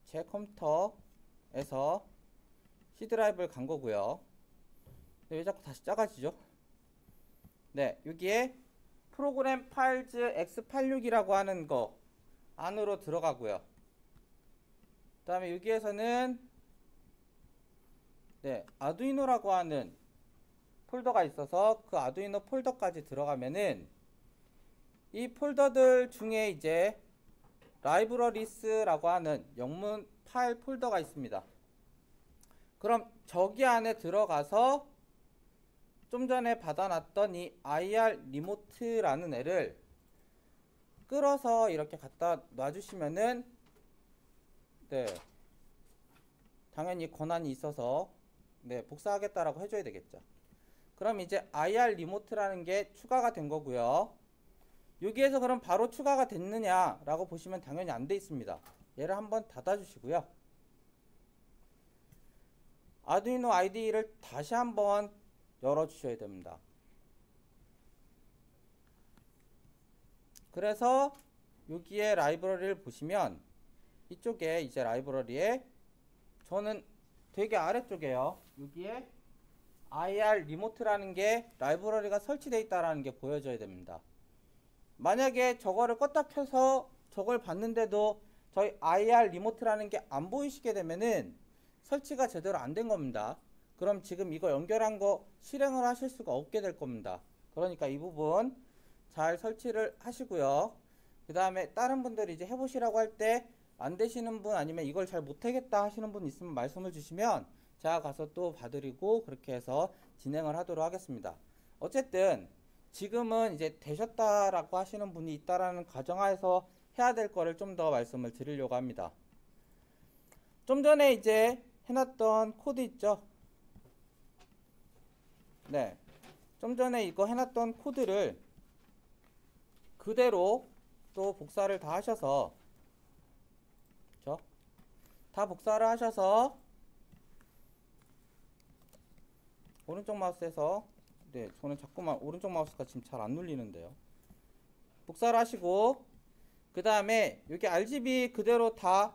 제 컴퓨터에서 C 드라이브를 간 거고요. 네, 왜 자꾸 다시 작아지죠? 네, 여기에 프로그램 파일즈 x86이라고 하는 거 안으로 들어가고요. 그 다음에 여기에서는 네, 아두이노라고 하는 폴더가 있어서 그 아두이노 폴더까지 들어가면은 이 폴더들 중에 이제 라이브러리스라고 하는 영문 파일 폴더가 있습니다. 그럼 저기 안에 들어가서 좀 전에 받아놨던 이 IR 리모트라는 애를 끌어서 이렇게 갖다 놔주시면은 네, 당연히 권한이 있어서 네, 복사하겠다라고 해줘야 되겠죠. 그럼 이제 IR 리모트라는 게 추가가 된 거고요. 여기에서 그럼 바로 추가가 됐느냐라고 보시면 당연히 안 돼 있습니다. 얘를 한번 닫아주시고요. 아두이노 IDE를 다시 한번 열어주셔야 됩니다. 그래서 여기에 라이브러리를 보시면 이쪽에 이제 라이브러리에 저는 되게 아래쪽에요. 여기에 IR 리모트라는 게 라이브러리가 설치되어 있다는 게 보여져야 됩니다. 만약에 저거를 껐다 켜서 저걸 봤는데도 저희 IR 리모트라는 게 안 보이시게 되면은 설치가 제대로 안 된 겁니다. 그럼 지금 이거 연결한 거 실행을 하실 수가 없게 될 겁니다. 그러니까 이 부분 잘 설치를 하시고요. 그 다음에 다른 분들이 이제 해보시라고 할 때 안 되시는 분 아니면 이걸 잘 못하겠다 하시는 분 있으면 말씀을 주시면 제가 가서 또 봐드리고 그렇게 해서 진행을 하도록 하겠습니다. 어쨌든 지금은 이제 되셨다라고 하시는 분이 있다라는 가정하에서 해야 될 거를 좀 더 말씀을 드리려고 합니다. 좀 전에 이제 해놨던 코드 있죠? 네. 좀 전에 이거 해놨던 코드를 그대로 또 복사를 다 하셔서 그쵸? 다 복사를 하셔서 오른쪽 마우스에서 네, 저는 자꾸만 오른쪽 마우스가 지금 잘 안 눌리는데요. 복사를 하시고 그 다음에 여기 RGB 그대로 다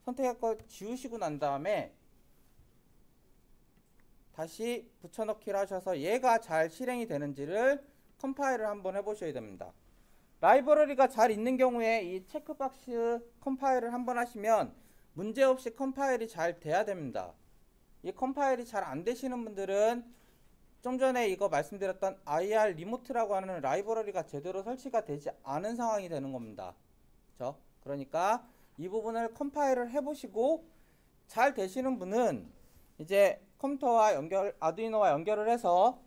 선택할 거 지우시고 난 다음에 다시 붙여넣기를 하셔서 얘가 잘 실행이 되는지를 컴파일을 한번 해보셔야 됩니다. 라이브러리가 잘 있는 경우에 이 체크박스 컴파일을 한번 하시면 문제없이 컴파일이 잘 돼야 됩니다. 이 컴파일이 잘 안 되시는 분들은 좀 전에 이거 말씀드렸던 IR 리모트라고 하는 라이브러리가 제대로 설치가 되지 않은 상황이 되는 겁니다. 그렇죠? 그러니까 이 부분을 컴파일을 해보시고 잘 되시는 분은 이제 컴퓨터와 아두이노와 연결을 해서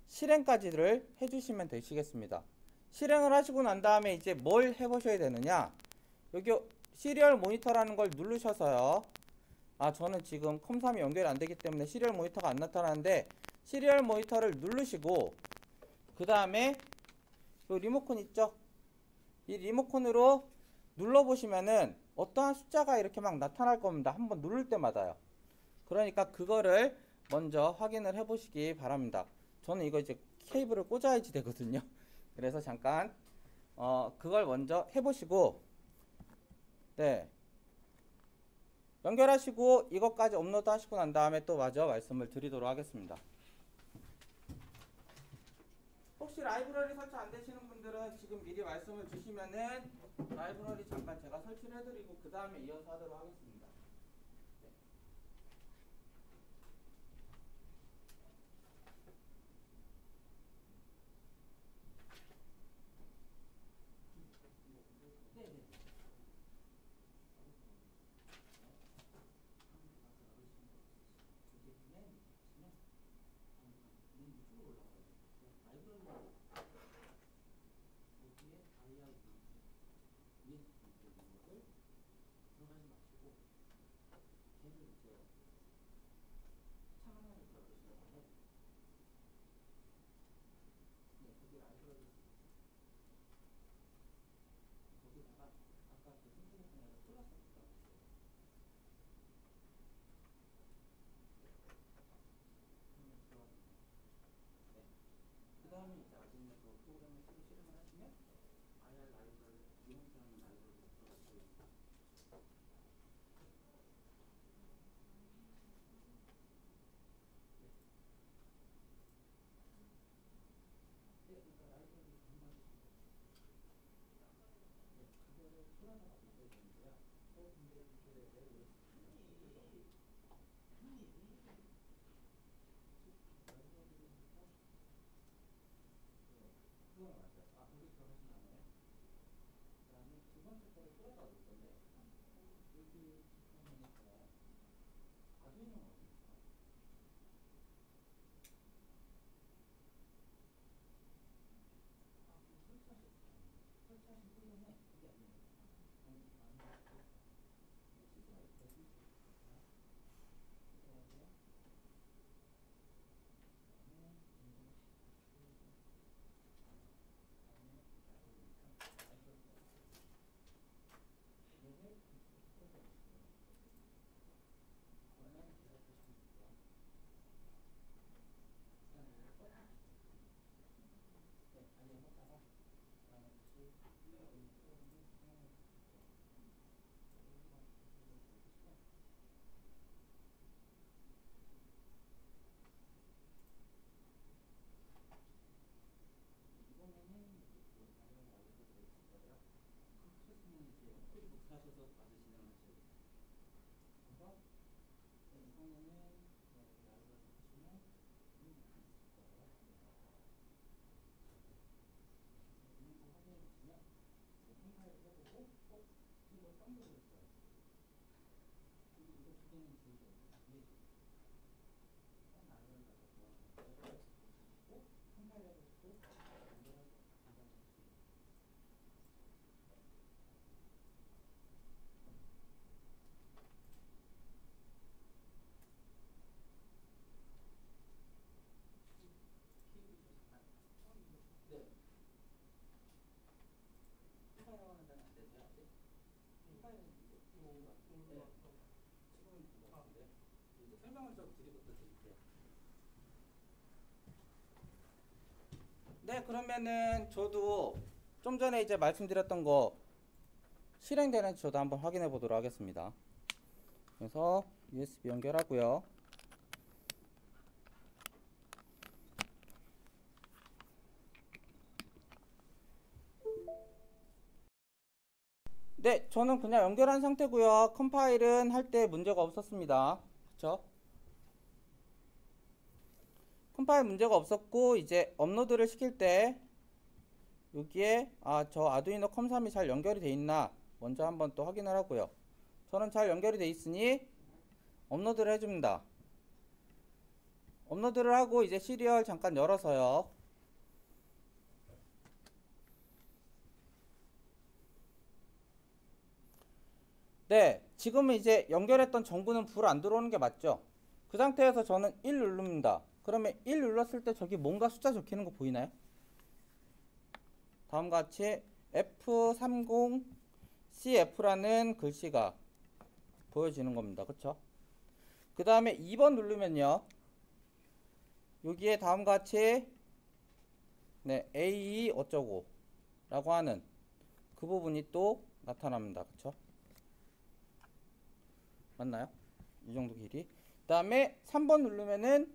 실행까지를 해주시면 되시겠습니다. 실행을 하시고 난 다음에 이제 뭘 해보셔야 되느냐, 여기 시리얼 모니터라는 걸 누르셔서요. 저는 지금 컴3이 연결이 안 되기 때문에 시리얼 모니터가 안 나타나는데, 시리얼 모니터를 누르시고 그 다음에 이 리모컨 있죠? 이 리모컨으로 눌러보시면은 어떠한 숫자가 이렇게 막 나타날 겁니다. 한번 누를 때마다요. 그러니까 그거를 먼저 확인을 해 보시기 바랍니다. 저는 이거 이제 케이블을 꽂아야지 되거든요. 그래서 잠깐 그걸 먼저 해 보시고, 네, 연결하시고 이것까지 업로드 하시고 난 다음에 또 마저 말씀을 드리도록 하겠습니다. 혹시 라이브러리 설치 안 되시는 분들은 지금 미리 말씀을 주시면은 라이브러리 잠깐 제가 설치를 해드리고 그 다음에 이어서 하도록 하겠습니다. 네. 그 다음에 이제 아직은 그 프로그램을 쓰고 실행을 하시면 IR 라이브러리, 리모트라는 라이브러리가 들어가시고 있습니다. 네, 그러니까 라이브러리 한번 그거를 풀어서 만드셔야 되는데요. 근데 그거를 왜 그건 맞아요. 거기 들어가시면 안 해요. 그 다음에 두 번째 거를 풀어서 놓을 건데, 여기 화면에서 아두이노가 어디 있어? 그거 설치하셨어요. 설치하신 후에는 이게 아니에요. 시스가 있고, 하셔서 마저 진행을 하셔야 돼요. 그래서 이번에는 라이브러리 보시면 있을 거예요. 있는 거 확인해 보시면 컴파일을 해보고 이거 딴 거로 있어요. 이거 두 개는 지우죠. 라이브러리 갖다 보시고 컴파일 해보시고 네. 컴파일하는 데는 안 되세요 아직? 컴파일은 이제 지금은 된것 같은데 이제 설명을 좀 드리고 또 드릴게요. 네, 그러면은 저도 좀 전에 이제 말씀드렸던 거 실행되는지 저도 한번 확인해 보도록 하겠습니다. 그래서 USB 연결하고요. 네, 저는 그냥 연결한 상태고요. 컴파일은 할 때 문제가 없었습니다. 그쵸? 컴파일 문제가 없었고 이제 업로드를 시킬 때 여기에 저 아두이노 컴3이 잘 연결이 돼 있나 먼저 한번 또 확인을 하고요. 저는 잘 연결이 돼 있으니 업로드를 해줍니다. 업로드를 하고 이제 시리얼 잠깐 열어서요. 네, 지금은 이제 연결했던 정보는 불 안 들어오는 게 맞죠? 그 상태에서 저는 1 누릅니다. 그러면 1 눌렀을 때 저기 뭔가 숫자 적히는 거 보이나요? 다음과 같이 F30CF라는 글씨가 보여지는 겁니다. 그쵸? 그 다음에 2번 누르면요. 여기에 다음과 같이 네, A 어쩌고 라고 하는 그 부분이 또 나타납니다. 그쵸? 맞나요? 이 정도 길이. 그 다음에 3번 누르면은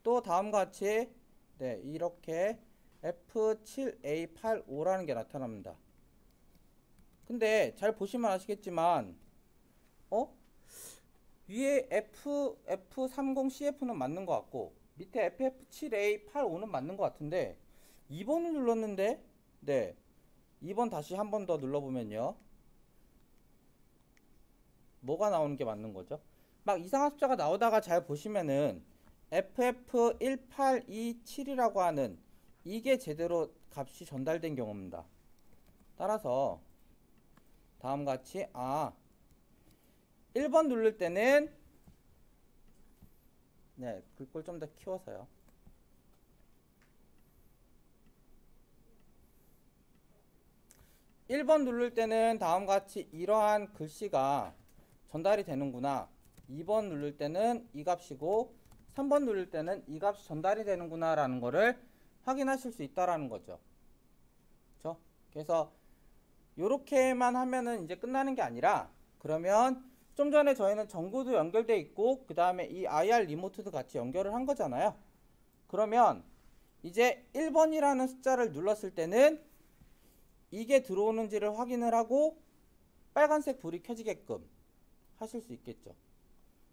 또 다음과 같이 네, 이렇게 F7A85라는 게 나타납니다. 근데 잘 보시면 아시겠지만 위에 F30CF는 맞는 것 같고 밑에 FF7A85는 맞는 것 같은데 2번을 눌렀는데 네, 2번 다시 한 번 더 눌러보면요. 뭐가 나오는 게 맞는 거죠? 막 이상한 숫자가 나오다가 잘 보시면은 FF1827이라고 하는 이게 제대로 값이 전달된 경우입니다. 따라서 다음과 같이 1번 누를 때는 네, 글꼴 좀 더 키워서요. 1번 누를 때는 다음과 같이 이러한 글씨가 전달이 되는구나. 2번 누를 때는 이 값이고 3번 누를 때는 이 값이 전달이 되는구나 라는 거를 확인하실 수 있다라는 거죠. 그렇죠? 그래서 요렇게만 하면은 이제 끝나는 게 아니라 그러면 좀 전에 저희는 전구도 연결돼 있고 그 다음에 이 IR 리모트도 같이 연결을 한 거잖아요. 그러면 이제 1번이라는 숫자를 눌렀을 때는 이게 들어오는지를 확인을 하고 빨간색 불이 켜지게끔 하실 수 있겠죠.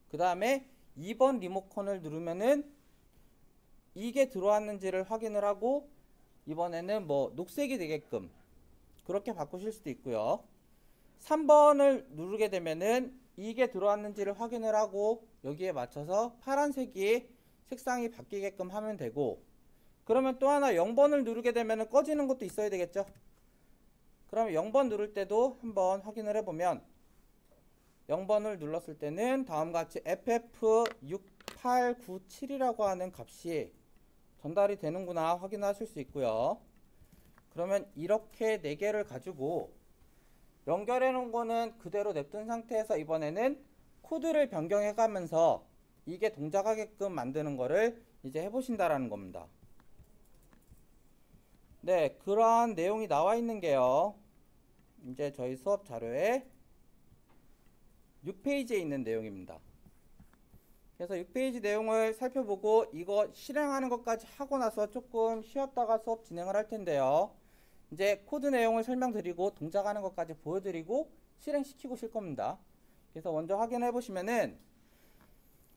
그 다음에 2번 리모컨을 누르면은 이게 들어왔는지를 확인을 하고 이번에는 뭐 녹색이 되게끔 그렇게 바꾸실 수도 있고요. 3번을 누르게 되면은 이게 들어왔는지를 확인을 하고 여기에 맞춰서 파란색이 색상이 바뀌게끔 하면 되고 그러면 또 하나 0번을 누르게 되면은 꺼지는 것도 있어야 되겠죠. 그럼 0번 누를 때도 한번 확인을 해보면 0번을 눌렀을 때는 다음과 같이 FF6897이라고 하는 값이 전달이 되는구나 확인하실 수 있고요. 그러면 이렇게 4개를 가지고 연결해 놓은 거는 그대로 냅둔 상태에서 이번에는 코드를 변경해 가면서 이게 동작하게끔 만드는 거를 이제 해보신다라는 겁니다. 네, 그러한 내용이 나와 있는 게요. 이제 저희 수업 자료에 6페이지에 있는 내용입니다. 그래서 6페이지 내용을 살펴보고 이거 실행하는 것까지 하고 나서 조금 쉬었다가 수업 진행을 할 텐데요. 이제 코드 내용을 설명드리고 동작하는 것까지 보여드리고 실행시키고 실 겁니다. 그래서 먼저 확인해 보시면은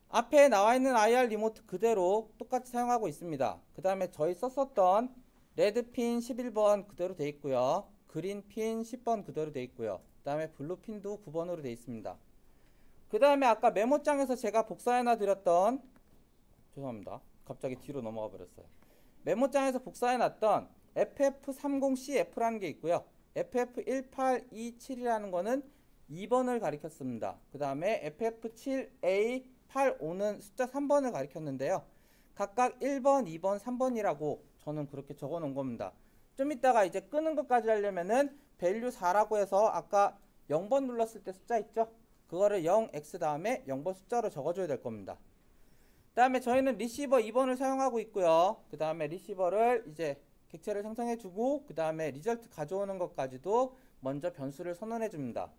앞에 나와 있는 IR 리모트 그대로 똑같이 사용하고 있습니다. 그 다음에 저희 썼었던 레드 핀 11번 그대로 돼 있고요. 그린 핀 10번 그대로 돼 있고요. 그 다음에 블루 핀도 9번으로 돼 있습니다. 그 다음에 아까 메모장에서 제가 복사해놔 드렸던 죄송합니다. 갑자기 뒤로 넘어가 버렸어요. 메모장에서 복사해놨던 FF30CF라는 게 있고요. FF1827이라는 거는 2번을 가리켰습니다. 그 다음에 FF7A85는 숫자 3번을 가리켰는데요. 각각 1번, 2번, 3번이라고 저는 그렇게 적어 놓은 겁니다. 좀 이따가 이제 끄는 것까지 하려면은 value 4라고 해서 아까 0번 눌렀을 때 숫자 있죠? 그거를 0x 다음에 0번 숫자로 적어줘야 될 겁니다. 그 다음에 저희는 리시버 2번을 사용하고 있고요. 그 다음에 리시버를 이제 객체를 생성해주고 그 다음에 리절트 가져오는 것까지도 먼저 변수를 선언해 줍니다.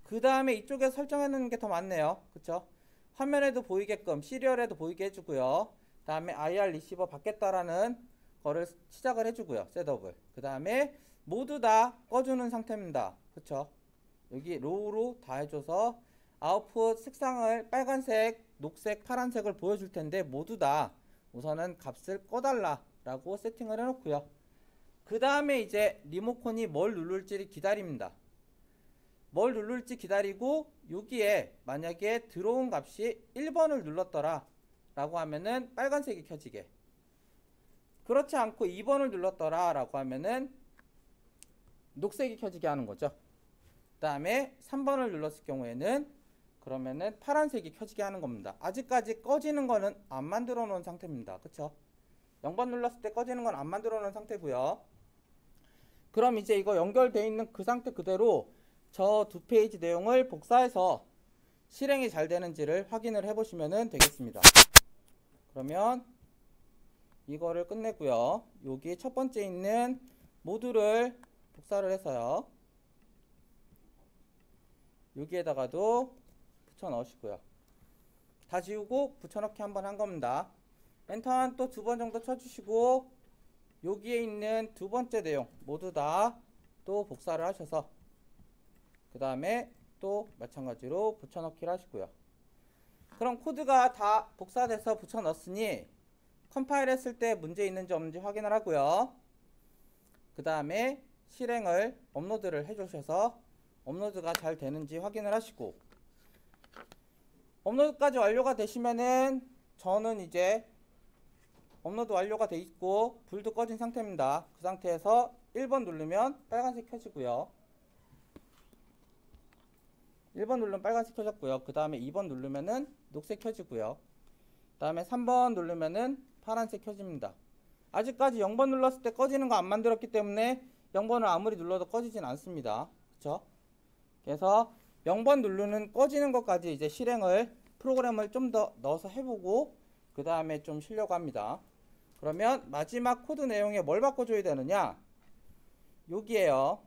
그 다음에 이쪽에 설정해 놓는 게 더 많네요. 그쵸? 화면에도 보이게끔 시리얼에도 보이게 해주고요. 그 다음에 IR 리시버 받겠다라는 거를 시작을 해주고요. 셋업을. 그 다음에 모두 다 꺼주는 상태입니다. 그쵸? 여기 로우로 다 해줘서 아웃풋 색상을 빨간색, 녹색, 파란색을 보여줄 텐데 모두 다 우선은 값을 꺼달라 라고 세팅을 해놓고요. 그 다음에 이제 리모컨이 뭘 누를지 기다립니다. 뭘 누를지 기다리고 여기에 만약에 들어온 값이 1번을 눌렀더라 라고 하면은 빨간색이 켜지게, 그렇지 않고 2번을 눌렀더라 라고 하면은 녹색이 켜지게 하는 거죠. 그 다음에 3번을 눌렀을 경우에는 그러면은 파란색이 켜지게 하는 겁니다. 아직까지 꺼지는 거는 안 만들어 놓은 상태입니다. 그쵸? 0번 눌렀을 때 꺼지는 건 안 만들어 놓은 상태고요. 그럼 이제 이거 연결되어 있는 그 상태 그대로 저 두 페이지 내용을 복사해서 실행이 잘 되는지를 확인을 해 보시면 되겠습니다. 그러면 이거를 끝내고요. 여기 첫 번째 있는 모듈을 복사를 해서요. 여기에다가도 붙여 넣으시고요. 다 지우고 붙여넣기 한번 한 겁니다. 엔터 또 두 번 정도 쳐주시고 여기에 있는 두 번째 내용 모두 다 또 복사를 하셔서 그 다음에 또 마찬가지로 붙여넣기를 하시고요. 그럼 코드가 다 복사돼서 붙여 넣었으니 컴파일 했을 때 문제 있는지 없는지 확인을 하고요. 그 다음에 실행을 업로드를 해주셔서 업로드가 잘 되는지 확인을 하시고, 업로드까지 완료가 되시면은 저는 이제 업로드 완료가 돼 있고 불도 꺼진 상태입니다. 그 상태에서 1번 누르면 빨간색 켜지고요. 1번 누르면 빨간색 켜졌고요. 그 다음에 2번 누르면은 녹색 켜지고요. 그 다음에 3번 누르면은 파란색 켜집니다. 아직까지 0번 눌렀을 때 꺼지는 거 안 만들었기 때문에 0번을 아무리 눌러도 꺼지진 않습니다. 그쵸? 그래서 0번 누르는 꺼지는 것까지 이제 실행을 프로그램을 좀 더 넣어서 해보고 그 다음에 좀 쉬려고 합니다. 그러면 마지막 코드 내용에 뭘 바꿔줘야 되느냐? 여기에요.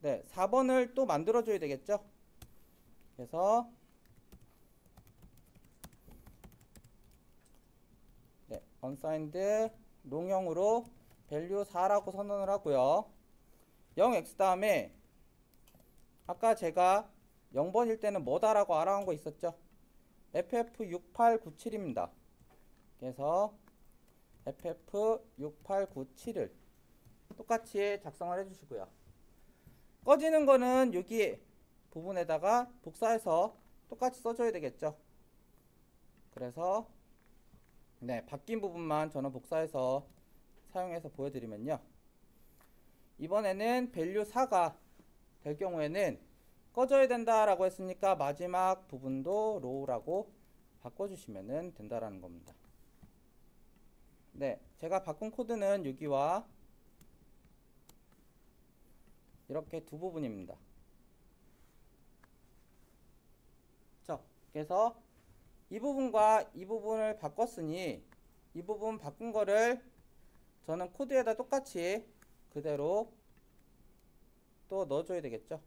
네, 4번을 또 만들어줘야 되겠죠? 그래서 네, unsigned 롱형으로 value 4라고 선언을 하고요. 0x 다음에 아까 제가 0번일 때는 뭐다라고 알아온 거 있었죠? ff6897입니다. 그래서 ff6897을 똑같이 작성을 해주시고요. 꺼지는 거는 여기 부분에다가 복사해서 똑같이 써줘야 되겠죠. 그래서 네, 바뀐 부분만 저는 복사해서 사용해서 보여드리면요. 이번에는 value 4가 될 경우에는 꺼져야 된다라고 했으니까 마지막 부분도 low라고 바꿔주시면 된다라는 겁니다. 네, 제가 바꾼 코드는 여기와 이렇게 두 부분입니다. 자, 그래서 이 부분과 이 부분을 바꿨으니 이 부분 바꾼 거를 저는 코드에다 똑같이 그대로 또 넣어줘야 되겠죠.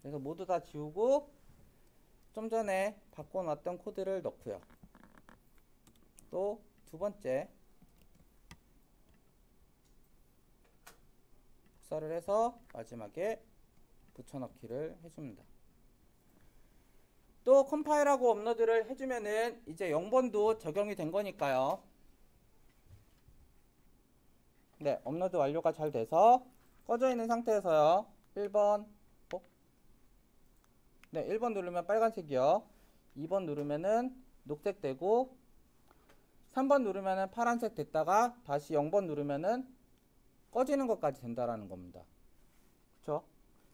그래서 모두 다 지우고 좀 전에 바꿔놨던 코드를 넣고요. 또 두 번째 복사를 해서 마지막에 붙여넣기를 해줍니다. 또 컴파일하고 업로드를 해주면은 이제 0번도 적용이 된 거니까요. 네, 업로드 완료가 잘 돼서 꺼져 있는 상태에서요. 1번 네, 1번 누르면 빨간색이요. 2번 누르면은 녹색 되고 3번 누르면은 파란색 됐다가 다시 0번 누르면은 꺼지는 것까지 된다라는 겁니다. 그쵸?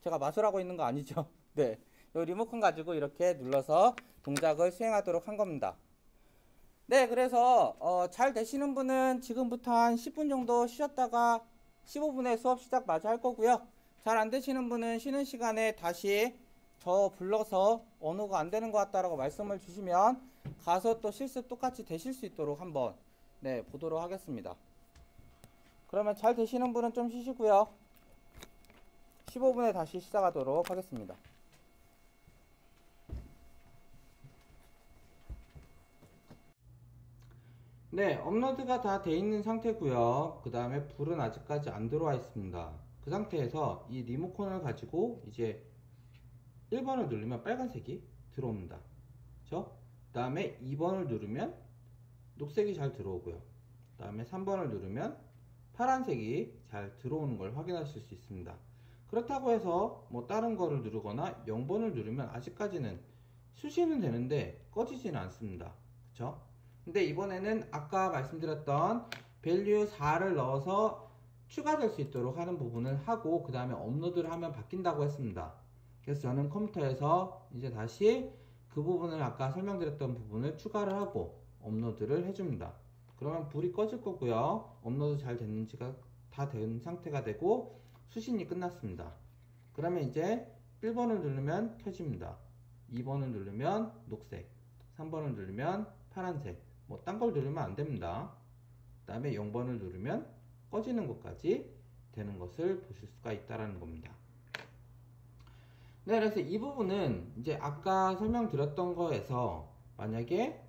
제가 마술하고 있는 거 아니죠? 네. 요 리모컨 가지고 이렇게 눌러서 동작을 수행하도록 한 겁니다. 네, 그래서 잘 되시는 분은 지금부터 한 10분 정도 쉬었다가 15분에 수업 시작 마저 할 거고요. 잘 안 되시는 분은 쉬는 시간에 다시 저 불러서 언어가 안 되는 것 같다라고 말씀을 주시면 가서 또 실습 똑같이 되실 수 있도록 한번 네, 보도록 하겠습니다. 그러면 잘 되시는 분은 좀 쉬시고요. 15분에 다시 시작하도록 하겠습니다. 네, 업로드가 다 돼 있는 상태고요. 그 다음에 불은 아직까지 안 들어와 있습니다. 그 상태에서 이 리모컨을 가지고 이제 1번을 누르면 빨간색이 들어옵니다. 그쵸? 그 다음에 2번을 누르면 녹색이 잘 들어오고요. 그 다음에 3번을 누르면 파란색이 잘 들어오는 걸 확인하실 수 있습니다. 그렇다고 해서 뭐 다른 거를 누르거나 0번을 누르면 아직까지는 수시는 되는데 꺼지지는 않습니다. 그쵸? 근데 이번에는 아까 말씀드렸던 value 4를 넣어서 추가될 수 있도록 하는 부분을 하고 그 다음에 업로드를 하면 바뀐다고 했습니다. 그래서 저는 컴퓨터에서 이제 다시 그 부분을 아까 설명드렸던 부분을 추가를 하고 업로드를 해줍니다. 그러면 불이 꺼질 거고요. 업로드 잘 됐는지가 다 된 상태가 되고 수신이 끝났습니다. 그러면 이제 1번을 누르면 켜집니다. 2번을 누르면 녹색, 3번을 누르면 파란색, 뭐 딴 걸 누르면 안 됩니다. 그 다음에 0번을 누르면 꺼지는 것까지 되는 것을 보실 수가 있다는 겁니다. 네, 그래서 이 부분은 이제 아까 설명드렸던 거에서 만약에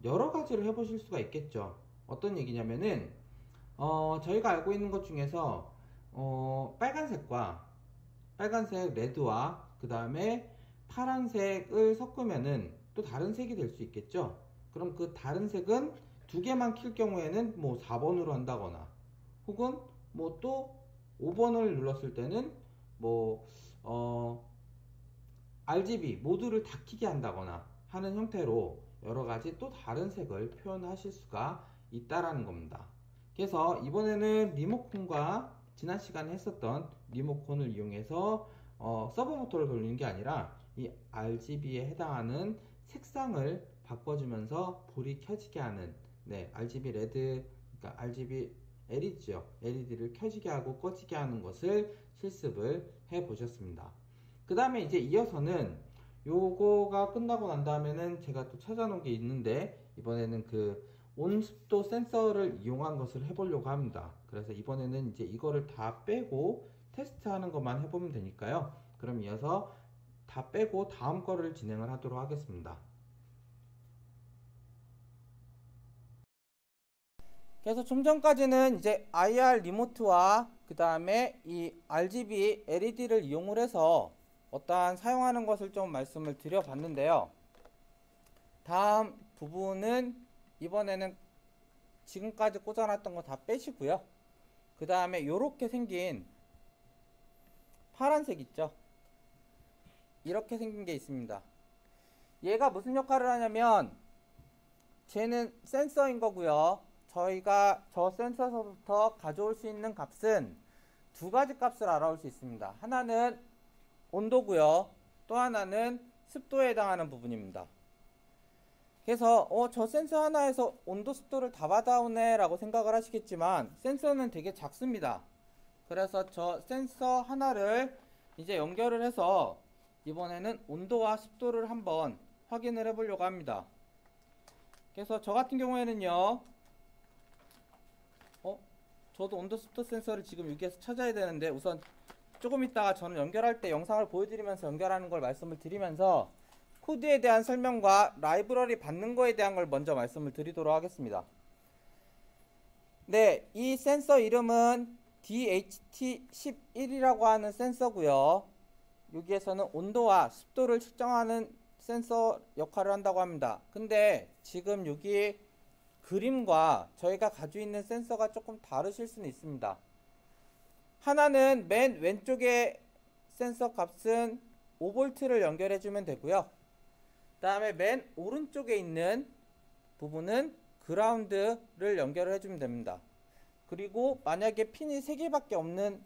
여러 가지를 해보실 수가 있겠죠. 어떤 얘기냐면은 저희가 알고 있는 것 중에서 빨간색 레드와 그 다음에 파란색을 섞으면은 또 다른 색이 될 수 있겠죠. 그럼 그 다른 색은 두 개만 킬 경우에는 뭐 4번으로 한다거나 혹은 뭐 또 5번을 눌렀을 때는 뭐 RGB 모두를 다 켜게 한다거나 하는 형태로 여러가지 또 다른 색을 표현하실 수가 있다라는 겁니다. 그래서 이번에는 리모컨과 지난 시간에 했었던 리모컨을 이용해서 서버 모터를 돌리는 게 아니라 이 RGB에 해당하는 색상을 바꿔주면서 불이 켜지게 하는 RGB 레드, 그러니까 RGB LED죠. LED를 켜지게 하고 꺼지게 하는 것을 실습을 해 보셨습니다. 그 다음에 이제 이어서는 요거가 끝나고 난 다음에는 제가 또 찾아놓은 게 있는데 이번에는 그 온습도 센서를 이용한 것을 해보려고 합니다. 그래서 이번에는 이제 이거를 다 빼고 테스트하는 것만 해보면 되니까요. 그럼 이어서 다 빼고 다음 거를 진행을 하도록 하겠습니다. 그래서 좀 전까지는 이제 IR 리모트와 그 다음에 이 RGB LED를 이용을 해서 어떠한 사용하는 것을 좀 말씀을 드려봤는데요. 다음 부분은 이번에는 지금까지 꽂아놨던 거 다 빼시고요. 그 다음에 요렇게 생긴 파란색 있죠? 이렇게 생긴 게 있습니다. 얘가 무슨 역할을 하냐면 쟤는 센서인 거고요. 저희가 저 센서서부터 가져올 수 있는 값은 두 가지 값을 알아올 수 있습니다. 하나는 온도고요. 또 하나는 습도에 해당하는 부분입니다. 그래서 저 센서 하나에서 온도 습도를 다 받아오네 라고 생각을 하시겠지만 센서는 되게 작습니다. 그래서 저 센서 하나를 이제 연결을 해서 이번에는 온도와 습도를 한번 확인을 해 보려고 합니다. 그래서 저 같은 경우에는요 저도 온도 습도 센서를 지금 여기에서 찾아야 되는데 우선 조금 있다가 저는 연결할 때 영상을 보여드리면서 연결하는 걸 말씀을 드리면서 코드에 대한 설명과 라이브러리 받는 거에 대한 걸 먼저 말씀을 드리도록 하겠습니다. 네, 이 센서 이름은 DHT11이라고 하는 센서고요. 여기에서는 온도와 습도를 측정하는 센서 역할을 한다고 합니다. 근데 지금 여기 그림과 저희가 가지고 있는 센서가 조금 다르실 수는 있습니다. 하나는 맨 왼쪽에 센서 값은 5V를 연결해주면 되고요. 그 다음에 맨 오른쪽에 있는 부분은 그라운드를 연결을 해주면 됩니다. 그리고 만약에 핀이 3개밖에 없는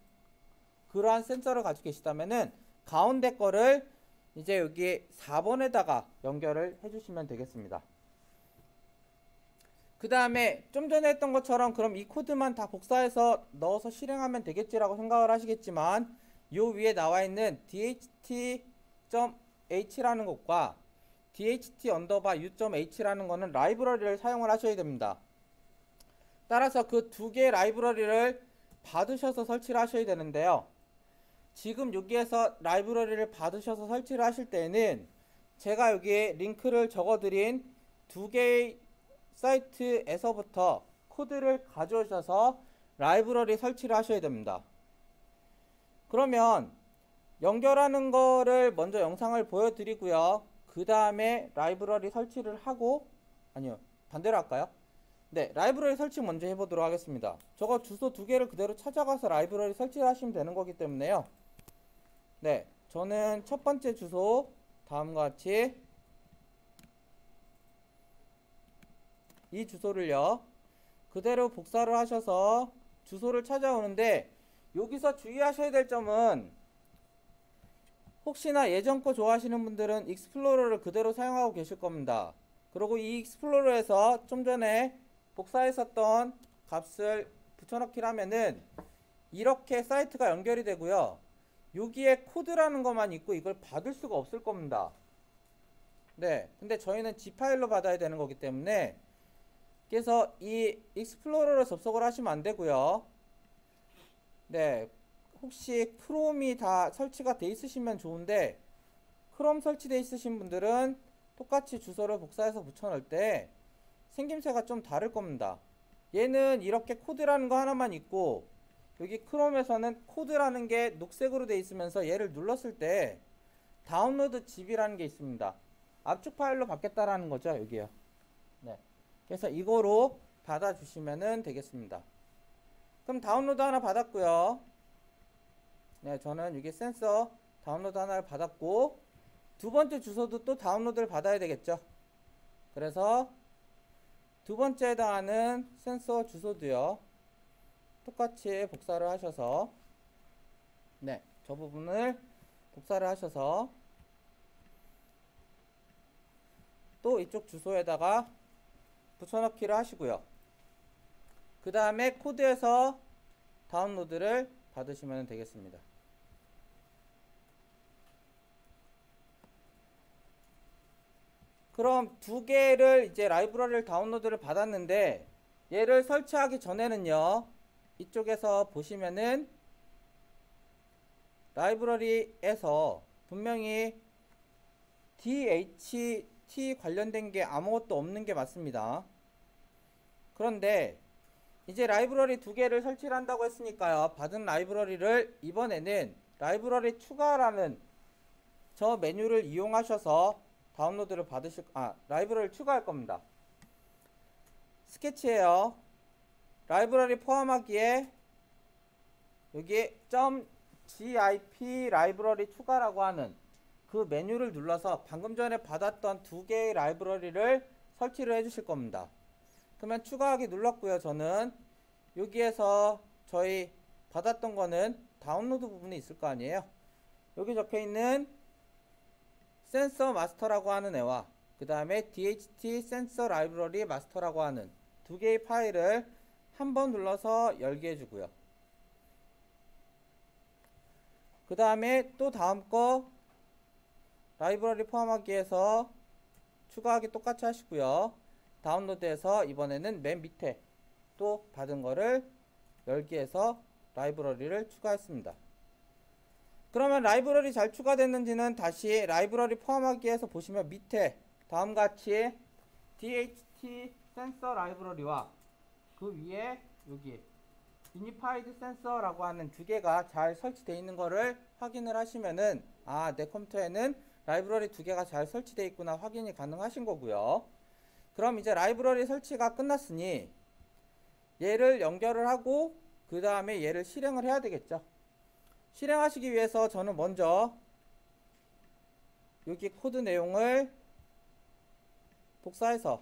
그러한 센서를 가지고 계시다면은 가운데 거를 이제 여기 4번에다가 연결을 해주시면 되겠습니다. 그 다음에 좀 전에 했던 것처럼 그럼 이 코드만 다 복사해서 넣어서 실행하면 되겠지라고 생각을 하시겠지만 요 위에 나와 있는 dht.h라는 것과 dht_u.h라는 거는 라이브러리를 사용을 하셔야 됩니다. 따라서 그 두 개의 라이브러리를 받으셔서 설치를 하셔야 되는데요. 지금 여기에서 라이브러리를 받으셔서 설치를 하실 때는 제가 여기에 링크를 적어드린 두 개의 사이트에서부터 코드를 가져오셔서 라이브러리 설치를 하셔야 됩니다. 그러면 연결하는 거를 먼저 영상을 보여드리고요. 그 다음에 라이브러리 설치를 하고, 아니요, 반대로 할까요? 네, 라이브러리 설치 먼저 해보도록 하겠습니다. 저거 주소 두 개를 그대로 찾아가서 라이브러리 설치를 하시면 되는 거기 때문에요. 네, 저는 첫 번째 주소 다음과 같이 이 주소를요 그대로 복사를 하셔서 주소를 찾아오는데, 여기서 주의하셔야 될 점은 혹시나 예전 거 좋아하시는 분들은 익스플로러를 그대로 사용하고 계실 겁니다. 그리고 이 익스플로러에서 좀 전에 복사했었던 값을 붙여넣기를 하면은 이렇게 사이트가 연결이 되고요. 여기에 코드라는 것만 있고 이걸 받을 수가 없을 겁니다. 네, 근데 저희는 G 파일로 받아야 되는 거기 때문에, 그래서 이 익스플로러로 접속을 하시면 안 되고요. 네, 혹시 크롬이 다 설치가 돼 있으시면 좋은데, 크롬 설치돼 있으신 분들은 똑같이 주소를 복사해서 붙여넣을 때 생김새가 좀 다를 겁니다. 얘는 이렇게 코드라는 거 하나만 있고, 여기 크롬에서는 코드라는 게 녹색으로 돼 있으면서 얘를 눌렀을 때 다운로드 zip이라는 게 있습니다. 압축 파일로 받겠다라는 거죠, 여기요. 네, 그래서 이거로 받아주시면 되겠습니다. 그럼 다운로드 하나 받았고요. 네, 저는 여기 센서 다운로드 하나를 받았고, 두 번째 주소도 또 다운로드를 받아야 되겠죠. 그래서 두 번째에 해당하는 센서 주소도요 똑같이 복사를 하셔서, 네, 저 부분을 복사를 하셔서 또 이쪽 주소에다가 붙여넣기를 하시고요. 그 다음에 코드에서 다운로드를 받으시면 되겠습니다. 그럼 두 개를 이제 라이브러리를 다운로드를 받았는데, 얘를 설치하기 전에는요 이쪽에서 보시면은 라이브러리에서 분명히 DHT 관련된 게 아무것도 없는 게 맞습니다. 그런데 이제 라이브러리 두 개를 설치를 한다고 했으니까요, 받은 라이브러리를 이번에는 라이브러리 추가라는 저 메뉴를 이용하셔서 다운로드를 받으실, 라이브러리를 추가할 겁니다. 스케치에요, 라이브러리 포함하기에 여기 .gip 라이브러리 추가라고 하는 그 메뉴를 눌러서 방금 전에 받았던 두 개의 라이브러리를 설치를 해 주실 겁니다. 그러면 추가하기 눌렀고요. 저는 여기에서 저희 받았던 거는 다운로드 부분이 있을 거 아니에요. 여기 적혀 있는 센서 마스터라고 하는 애와 그 다음에 DHT 센서 라이브러리 마스터라고 하는 두 개의 파일을 한번 눌러서 열게 해주고요. 그 다음에 또 다음 거 라이브러리 포함하기에서 추가하기 똑같이 하시고요. 다운로드해서 이번에는 맨 밑에 또 받은 거를 열기 해서 라이브러리를 추가했습니다. 그러면 라이브러리 잘 추가됐는지는 다시 라이브러리 포함하기에서 보시면 밑에 다음같이 DHT 센서 라이브러리와 그 위에 여기 유니파이드 센서라고 하는 두 개가 잘 설치되어 있는 거를 확인을 하시면은, 내 컴퓨터에는 라이브러리 두 개가 잘 설치되어 있구나 확인이 가능하신 거고요. 그럼 이제 라이브러리 설치가 끝났으니 얘를 연결을 하고 그 다음에 얘를 실행을 해야 되겠죠. 실행하시기 위해서 저는 먼저 여기 코드 내용을 복사해서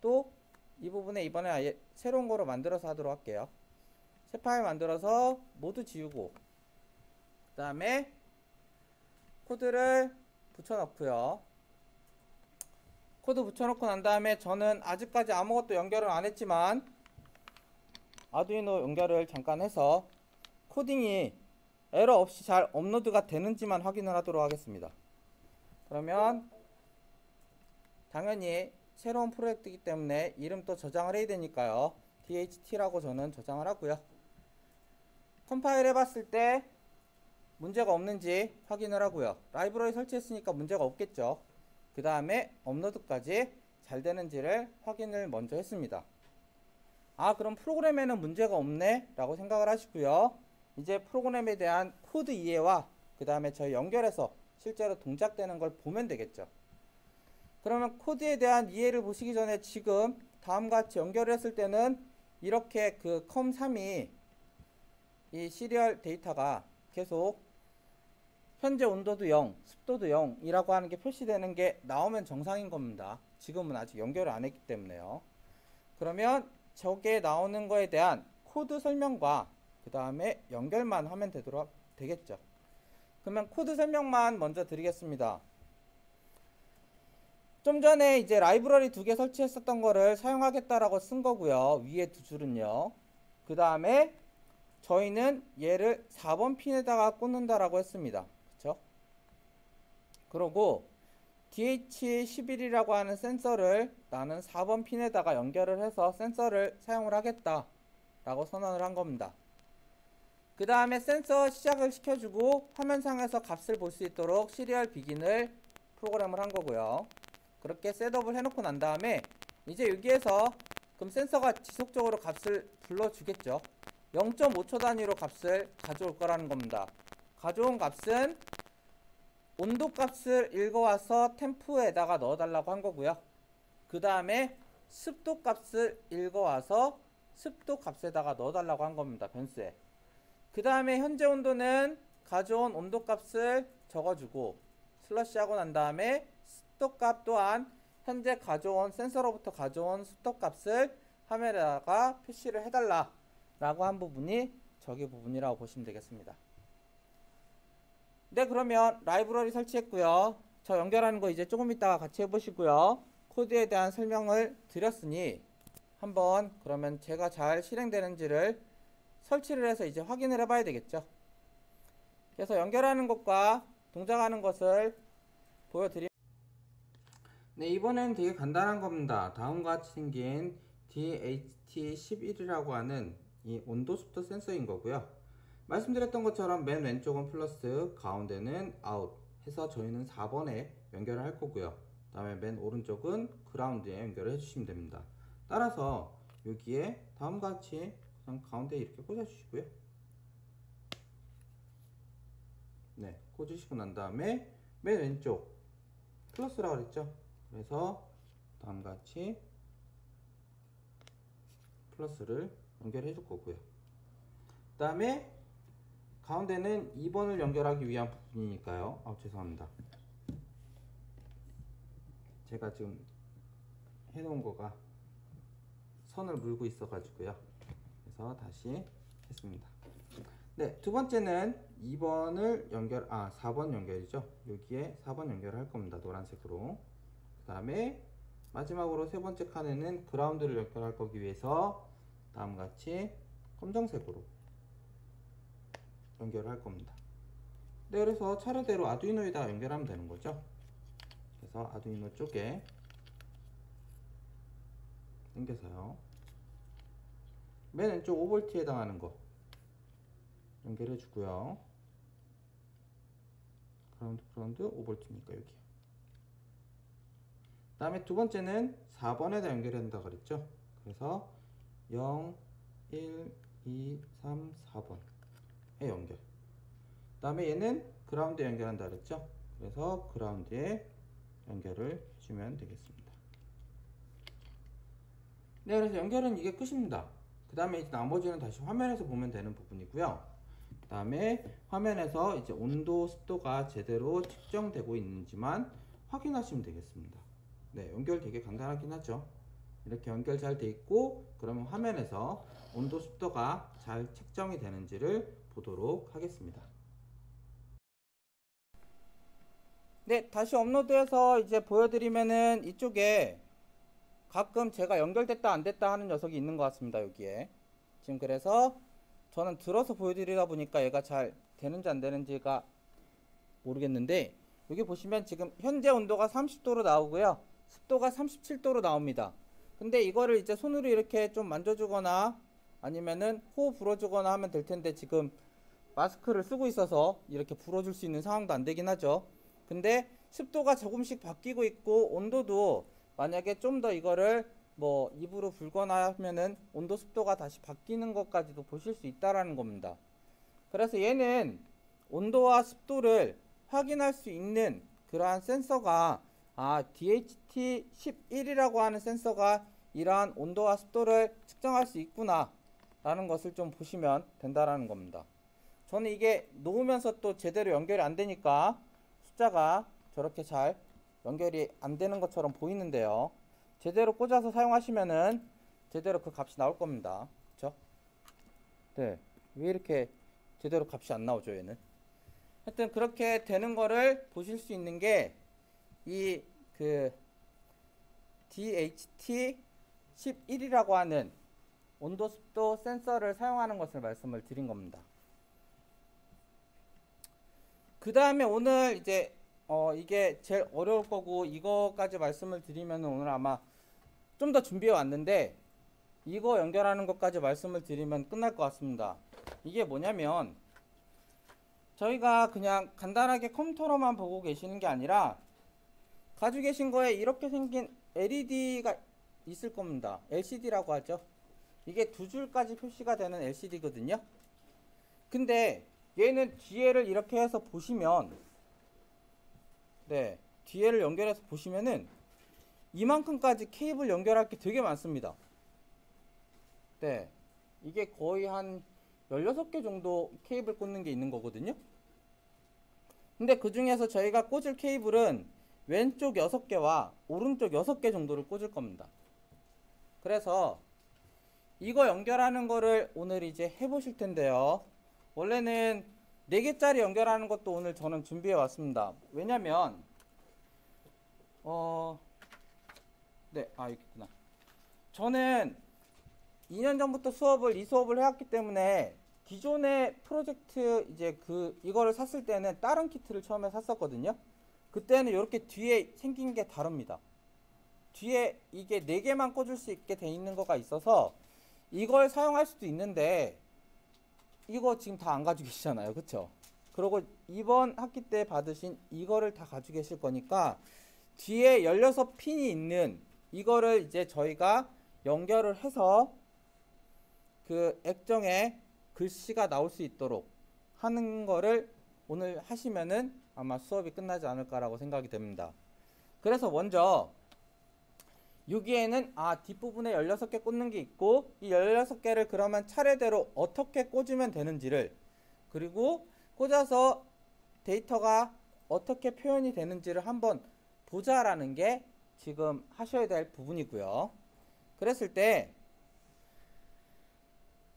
또 이 부분에 이번에 아예 새로운 거로 만들어서 하도록 할게요. 새 파일 만들어서 모두 지우고 그 다음에 코드를 붙여넣고요. 코드 붙여넣고 난 다음에 저는 아직까지 아무것도 연결을 안 했지만 아두이노 연결을 잠깐 해서 코딩이 에러 없이 잘 업로드가 되는지만 확인을 하도록 하겠습니다. 그러면 당연히 새로운 프로젝트이기 때문에 이름 또 저장을 해야 되니까요. DHT라고 저는 저장을 하고요. 컴파일 해봤을 때 문제가 없는지 확인을 하고요. 라이브러리 설치했으니까 문제가 없겠죠. 그 다음에 업로드까지 잘 되는지를 확인을 먼저 했습니다. 아, 그럼 프로그램에는 문제가 없네 라고 생각을 하시고요. 이제 프로그램에 대한 코드 이해와 그 다음에 저희 연결해서 실제로 동작되는 걸 보면 되겠죠. 그러면 코드에 대한 이해를 보시기 전에 지금 다음과 같이 연결을 했을 때는 이렇게 그 컴3이 이 시리얼 데이터가 계속 현재 온도도 0, 습도도 0이라고 하는 게 표시되는 게 나오면 정상인 겁니다. 지금은 아직 연결을 안 했기 때문에요. 그러면 저게 나오는 거에 대한 코드 설명과 그 다음에 연결만 하면 되겠죠. 그러면 코드 설명만 먼저 드리겠습니다. 좀 전에 이제 라이브러리 2개 설치했었던 거를 사용하겠다라고 쓴 거고요. 위에 두 줄은요. 그 다음에 저희는 얘를 4번 핀에다가 꽂는다라고 했습니다. 그쵸? 그러고 DH11이라고 하는 센서를 나는 4번 핀에다가 연결을 해서 센서를 사용을 하겠다라고 선언을 한 겁니다. 그 다음에 센서 시작을 시켜주고 화면상에서 값을 볼 수 있도록 시리얼 비긴을 프로그램을 한 거고요. 그렇게 셋업을 해놓고 난 다음에 이제 여기에서 그럼 센서가 지속적으로 값을 불러주겠죠. 0.5초 단위로 값을 가져올 거라는 겁니다. 가져온 값은 온도 값을 읽어와서 템프에다가 넣어달라고 한 거고요. 그 다음에 습도 값을 읽어와서 습도 값에다가 넣어달라고 한 겁니다. 변수에. 그 다음에 현재 온도는 가져온 온도 값을 적어주고 슬러시 하고 난 다음에 습도 값 또한 현재 가져온 센서로부터 가져온 습도 값을 화면에다가 표시를 해달라 라고 한 부분이 저기 부분이라고 보시면 되겠습니다. 네, 그러면 라이브러리 설치했고요. 저 연결하는 거 이제 조금 이따가 같이 해보시고요. 코드에 대한 설명을 드렸으니 한번 그러면 제가 잘 실행되는지를 설치를 해서 이제 확인을 해봐야 되겠죠. 그래서 연결하는 것과 동작하는 것을 보여드립니다. 네, 이번엔 되게 간단한 겁니다. 다음과 같이 생긴 DHT11이라고 하는 이 온도 습도 센서인 거고요. 말씀드렸던 것처럼 맨 왼쪽은 플러스, 가운데는 아웃 해서 저희는 4번에 연결을 할 거고요. 그 다음에 맨 오른쪽은 그라운드에 연결을 해주시면 됩니다. 따라서 여기에 다음과 같이 그냥 가운데 이렇게 꽂아주시고요. 네, 꽂으시고 난 다음에 맨 왼쪽 플러스라고 그랬죠. 그래서 다음과 같이 플러스를 연결해 줄 거고요. 그 다음에 가운데는 2번을 연결하기 위한 부분이니까요. 죄송합니다. 제가 지금 해놓은 거가 선을 물고 있어 가지고요. 그래서 다시 했습니다. 네, 두 번째는 2번을 4번 연결이죠. 여기에 4번 연결을 할 겁니다. 노란색으로. 그 다음에 마지막으로 세 번째 칸에는 그라운드를 연결할 거기 위해서 다음과 같이 검정색으로 연결을 할 겁니다. 네, 그래서 차례대로 아두이노에다 연결하면 되는 거죠. 그래서 아두이노 쪽에 당겨서요. 맨 왼쪽 5V에 해당하는 거 연결해 주고요. 그라운드 5V니까 여기요. 그 다음에 두 번째는 4번에다 연결한다 그랬죠. 그래서 0, 1, 2, 3, 4번에 연결. 그 다음에 얘는 그라운드에 연결한다 그랬죠. 그래서 그라운드에 연결을 해주면 되겠습니다. 네, 그래서 연결은 이게 끝입니다. 그 다음에 이제 나머지는 다시 화면에서 보면 되는 부분이고요. 그 다음에 화면에서 이제 온도, 습도가 제대로 측정되고 있는지만 확인하시면 되겠습니다. 네, 연결 되게 간단하긴 하죠. 이렇게 연결 잘 돼 있고, 그러면 화면에서 온도, 습도가 잘 측정이 되는지를 보도록 하겠습니다. 네, 다시 업로드해서 이제 보여드리면은 이쪽에 가끔 제가 연결됐다 안 됐다 하는 녀석이 있는 것 같습니다. 여기에 지금 그래서 저는 들어서 보여드리다 보니까 얘가 잘 되는지 안 되는지가 모르겠는데, 여기 보시면 지금 현재 온도가 30도로 나오고요, 습도가 37도로 나옵니다. 근데 이거를 이제 손으로 이렇게 좀 만져주거나 아니면은 호흡 불어주거나 하면 될 텐데, 지금 마스크를 쓰고 있어서 이렇게 불어줄 수 있는 상황도 안 되긴 하죠. 근데 습도가 조금씩 바뀌고 있고 온도도 만약에 좀 더 이거를 뭐 2부로 불거나 하면은 온도 습도가 다시 바뀌는 것까지도 보실 수 있다라는 겁니다. 그래서 얘는 온도와 습도를 확인할 수 있는 그러한 센서가 DHT11이라고 하는 센서가 이러한 온도와 습도를 측정할 수 있구나 라는 것을 좀 보시면 된다라는 겁니다. 저는 이게 놓으면서 또 제대로 연결이 안 되니까 숫자가 저렇게 잘 연결이 안 되는 것처럼 보이는데요. 제대로 꽂아서 사용하시면은 제대로 그 값이 나올 겁니다. 그쵸? 네. 왜 이렇게 제대로 값이 안 나오죠, 얘는? 하여튼 그렇게 되는 거를 보실 수 있는 게 이 DHT11이라고 하는 온도 습도 센서를 사용하는 것을 말씀을 드린 겁니다. 그 다음에 오늘 이제 이게 제일 어려울 거고 이거까지 말씀을 드리면 오늘 아마 좀 더 준비해 왔는데 이거 연결하는 것까지 말씀을 드리면 끝날 것 같습니다. 이게 뭐냐면 저희가 그냥 간단하게 컴퓨터로만 보고 계시는 게 아니라 가지고 계신 거에 이렇게 생긴 LED가 있을 겁니다. LCD라고 하죠. 이게 두 줄까지 표시가 되는 LCD거든요. 근데 얘는 뒤에를 이렇게 해서 보시면 네, 뒤에를 연결해서 보시면은 이만큼까지 케이블 연결할 게 되게 많습니다. 네, 이게 거의 한 16개 정도 케이블 꽂는 게 있는 거거든요. 근데 그 중에서 저희가 꽂을 케이블은 왼쪽 6개와 오른쪽 6개 정도를 꽂을 겁니다. 그래서 이거 연결하는 거를 오늘 이제 해보실 텐데요. 원래는 4개짜리 연결하는 것도 오늘 저는 준비해 왔습니다. 왜냐면 네, 있구나. 저는 2년 전부터 이 수업을 해왔기 때문에 기존의 프로젝트 이거를 샀을 때는 다른 키트를 처음에 샀었거든요. 그때는 이렇게 뒤에 생긴 게 다릅니다. 뒤에 이게 4개만 꽂을 수 있게 돼 있는 거가 있어서 이걸 사용할 수도 있는데 이거 지금 다 안 가지고 계시잖아요. 그쵸? 그리고 이번 학기 때 받으신 이거를 다 가지고 계실 거니까 뒤에 16핀이 있는 이거를 이제 저희가 연결을 해서 그 액정에 글씨가 나올 수 있도록 하는 거를 오늘 하시면은 아마 수업이 끝나지 않을까라고 생각이 됩니다. 그래서 먼저 여기에는 뒷부분에 16개 꽂는 게 있고 이 16개를 그러면 차례대로 어떻게 꽂으면 되는지를 그리고 꽂아서 데이터가 어떻게 표현이 되는지를 한번 보자라는 게 지금 하셔야 될 부분이고요. 그랬을 때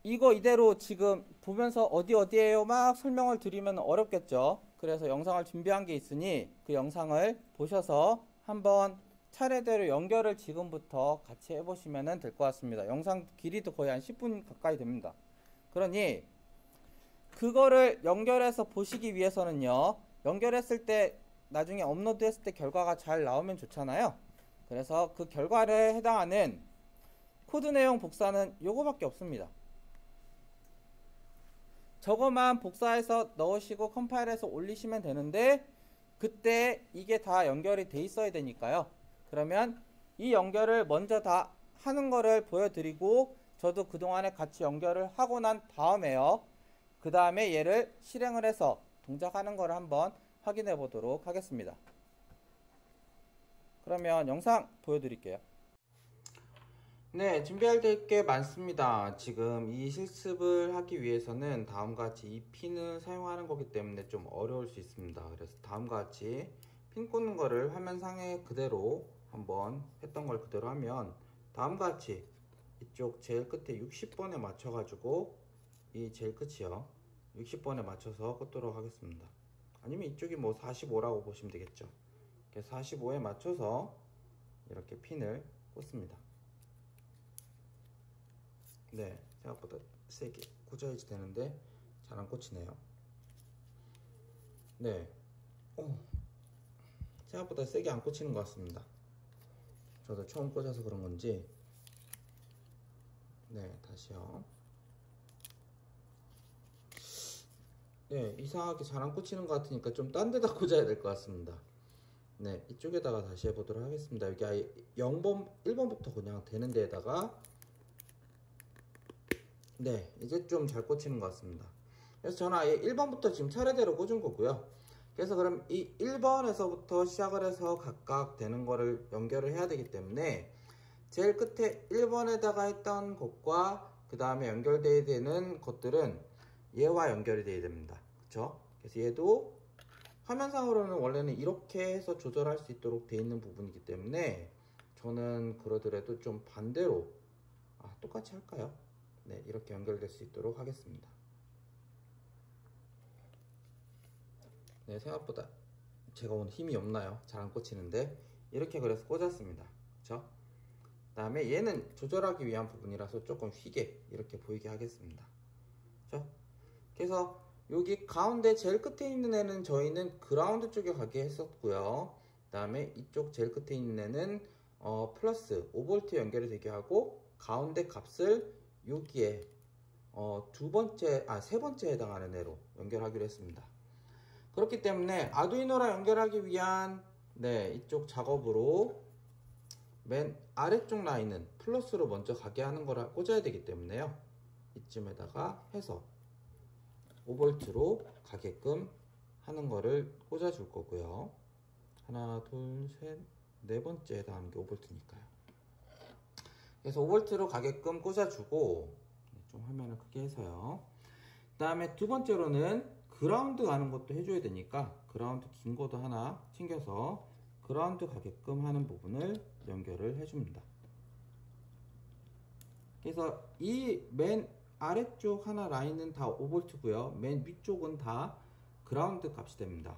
이거 이대로 지금 보면서 어디에요 막 설명을 드리면 어렵겠죠. 그래서 영상을 준비한 게 있으니 그 영상을 보셔서 한번 차례대로 연결을 지금부터 같이 해보시면 될 것 같습니다. 영상 길이도 거의 한 10분 가까이 됩니다. 그러니 그거를 연결해서 보시기 위해서는요, 연결했을 때 나중에 업로드 했을 때 결과가 잘 나오면 좋잖아요. 그래서 그 결과를 해당하는 코드 내용 복사는 요거밖에 없습니다. 저거만 복사해서 넣으시고 컴파일해서 올리시면 되는데 그때 이게 다 연결이 돼 있어야 되니까요. 그러면 이 연결을 먼저 다 하는 거를 보여드리고 저도 그동안에 같이 연결을 하고 난 다음에요. 그 다음에 얘를 실행을 해서 동작하는 거를 한번 확인해 보도록 하겠습니다. 그러면 영상 보여드릴게요. 네, 준비할 게 많습니다. 지금 이 실습을 하기 위해서는 다음과 같이 이 핀을 사용하는 거기 때문에 좀 어려울 수 있습니다. 그래서 다음과 같이 핀 꽂는 거를 화면 상에 그대로 한번 했던 걸 그대로 하면 다음과 같이 이쪽 제일 끝에 60번에 맞춰 가지고 이 제일 끝이요 60번에 맞춰서 꽂도록 하겠습니다. 아니면 이쪽이 뭐 45라고 보시면 되겠죠. 45에 맞춰서 이렇게 핀을 꽂습니다. 네, 생각보다 세게 꽂아야지 되는데 잘 안 꽂히네요. 네, 생각보다 세게 안 꽂히는 것 같습니다. 저도 처음 꽂아서 그런 건지. 네, 다시요. 네, 이상하게 잘 안 꽂히는 것 같으니까 좀 딴 데다 꽂아야 될 것 같습니다. 네, 이쪽에다가 다시 해보도록 하겠습니다. 여기 아예 0번, 1번부터 그냥 되는 데에다가 네, 이제 좀 잘 꽂히는 것 같습니다. 그래서 저는 아예 1번부터 지금 차례대로 꽂은 거고요. 그래서 그럼 이 1번에서부터 시작을 해서 각각 되는 거를 연결을 해야 되기 때문에 제일 끝에 1번에다가 했던 것과 그 다음에 연결되어야 되는 것들은 얘와 연결이 되어야 됩니다. 그쵸? 그래서 얘도 화면상으로는 원래는 이렇게 해서 조절할 수 있도록 되어 있는 부분이기 때문에 저는 그러더라도 좀 반대로 똑같이 할까요? 네, 이렇게 연결될 수 있도록 하겠습니다. 네, 생각보다 제가 오늘 힘이 없나요? 잘 안 꽂히는데 이렇게 그래서 꽂았습니다. 그쵸? 그 다음에 얘는 조절하기 위한 부분이라서 조금 휘게 이렇게 보이게 하겠습니다. 그쵸? 그래서 여기 가운데 제일 끝에 있는 애는 저희는 그라운드 쪽에 가게 했었고요. 그 다음에 이쪽 제일 끝에 있는 애는 플러스 5V 연결이 되게 하고 가운데 값을 여기에 세 번째에 해당하는 애로 연결하기로 했습니다. 그렇기 때문에 아두이노랑 연결하기 위한 이쪽 작업으로 맨 아래쪽 라인은 플러스로 먼저 가게 하는 거라 꽂아야 되기 때문에요. 이쯤에다가 해서 5V로 가게끔 하는 거를 꽂아 줄 거고요. 하나, 둘, 셋, 네 번째에 해당하는 게 5V니까요. 그래서 5V로 가게끔 꽂아 주고 좀 화면을 크게 해서요. 그 다음에 두 번째로는 그라운드 가는 것도 해줘야 되니까 그라운드 긴 거도 하나 챙겨서 그라운드 가게끔 하는 부분을 연결을 해줍니다. 그래서 이 맨 아래쪽 하나 라인은 다 5V고요. 맨 위쪽은 다 그라운드 값이 됩니다.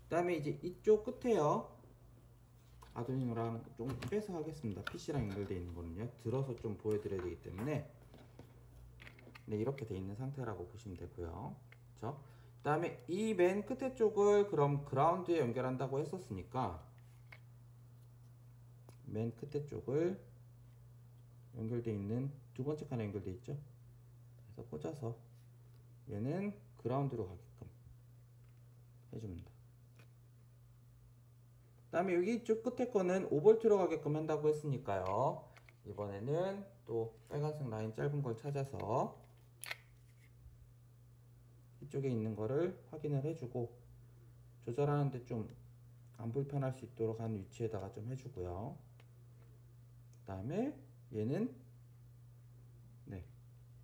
그 다음에 이제 이쪽 끝에요. 아두이노랑 좀 빼서 하겠습니다. PC랑 연결되어 있는 거는요. 들어서 좀 보여드려야 되기 때문에 네, 이렇게 되어 있는 상태라고 보시면 되고요. 그쵸? 그 다음에 이 맨 끝에 쪽을 그럼 그라운드에 연결한다고 했었으니까 맨 끝에 쪽을 연결되어 있는 두 번째 칸에 연결되어 있죠. 그래서 꽂아서 얘는 그라운드로 가게끔 해줍니다. 그 다음에 여기 쪽 끝에 거는 5V로 가게끔 한다고 했으니까요. 이번에는 또 빨간색 라인 짧은 걸 찾아서 이쪽에 있는 거를 확인을 해주고 조절하는데 좀 안 불편할 수 있도록 하는 위치에다가 좀 해주고요. 그 다음에 얘는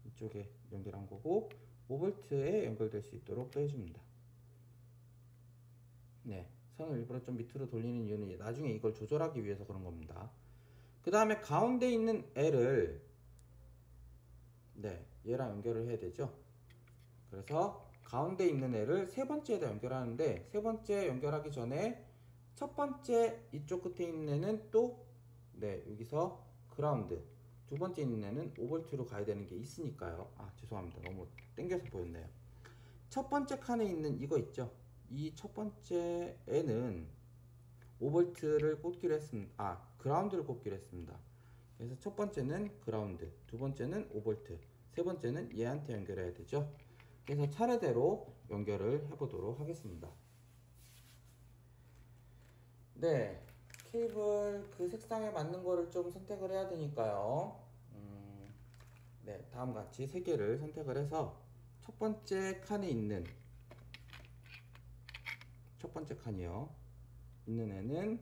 이쪽에 연결한 거고 5V에 연결될 수 있도록 또 해줍니다. 선을 일부러 좀 밑으로 돌리는 이유는 나중에 이걸 조절하기 위해서 그런 겁니다. 그 다음에 가운데 있는 L을 얘랑 연결을 해야 되죠. 그래서 가운데 있는 애를 세 번째에다 연결하는데 세 번째 연결하기 전에 첫 번째 이쪽 끝에 있는 애는 또 여기서 그라운드, 두 번째 있는 애는 5V로 가야 되는 게 있으니까요. 죄송합니다. 너무 땡겨서 보였네요. 첫 번째 칸에 있는 이거 있죠. 이 첫 번째 애는 5V를 꽂기로 했습니다. 그라운드를 꽂기로 했습니다. 그래서 첫 번째는 그라운드, 두 번째는 5V, 세 번째는 얘한테 연결해야 되죠. 그래서 차례대로 연결을 해보도록 하겠습니다. 케이블 그 색상에 맞는 거를 좀 선택을 해야 되니까요. 다음과 같이 세 개를 선택을 해서 첫 번째 칸에 있는 첫 번째 칸이요. 있는 애는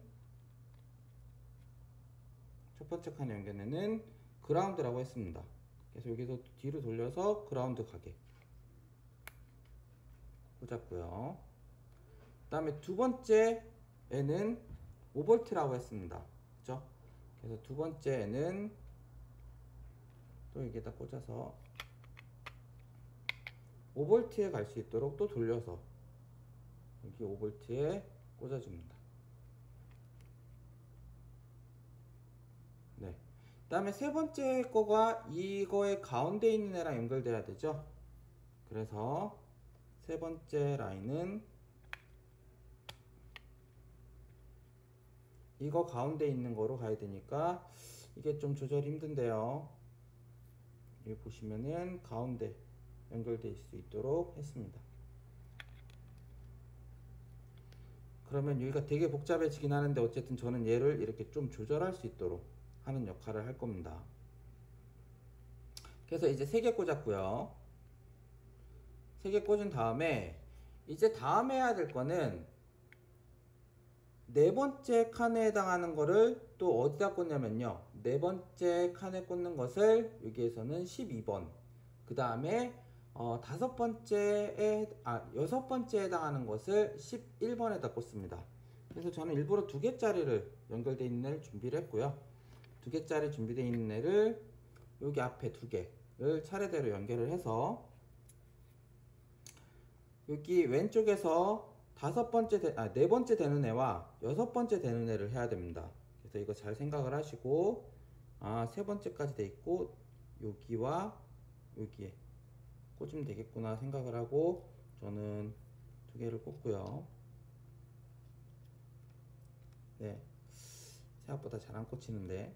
첫 번째 칸에 연결에는 그라운드라고 했습니다. 그래서 여기서 뒤로 돌려서 그라운드 가게 꽂았고요. 그 다음에 두 번째 애는 5V라고 했습니다. 그죠? 그래서 두 번째 애는 또 여기에다 꽂아서 5V에 갈 수 있도록 또 돌려서 여기 5V에 꽂아줍니다. 그 다음에 세 번째 거가 이거의 가운데 있는 애랑 연결돼야 되죠. 그래서 세 번째 라인은 이거 가운데 있는 거로 가야 되니까 이게 좀 조절이 힘든데요. 여기 보시면은 가운데 연결될 수 있도록 했습니다. 그러면 여기가 되게 복잡해지긴 하는데 어쨌든 저는 얘를 이렇게 좀 조절할 수 있도록 하는 역할을 할 겁니다. 그래서 이제 3개 꽂았고요. 3개 꽂은 다음에 이제 다음 해야 될 거는 네 번째 칸에 해당하는 거를 또 어디다 꽂냐면요. 네 번째 칸에 꽂는 것을 여기에서는 12번. 그 다음에 여섯 번째에 해당하는 것을 11번에다 꽂습니다. 그래서 저는 일부러 2개짜리를 연결되어 있는 애를 준비를 했고요. 2개짜리 준비되어 있는 애를 여기 앞에 2개를 차례대로 연결을 해서 여기 왼쪽에서 네 번째 되는 애와 6번째 되는 애를 해야 됩니다. 그래서 이거 잘 생각을 하시고, 세 번째까지 돼 있고, 여기와 여기에 꽂으면 되겠구나 생각을 하고, 저는 2개를 꽂고요. 네. 생각보다 잘 안 꽂히는데,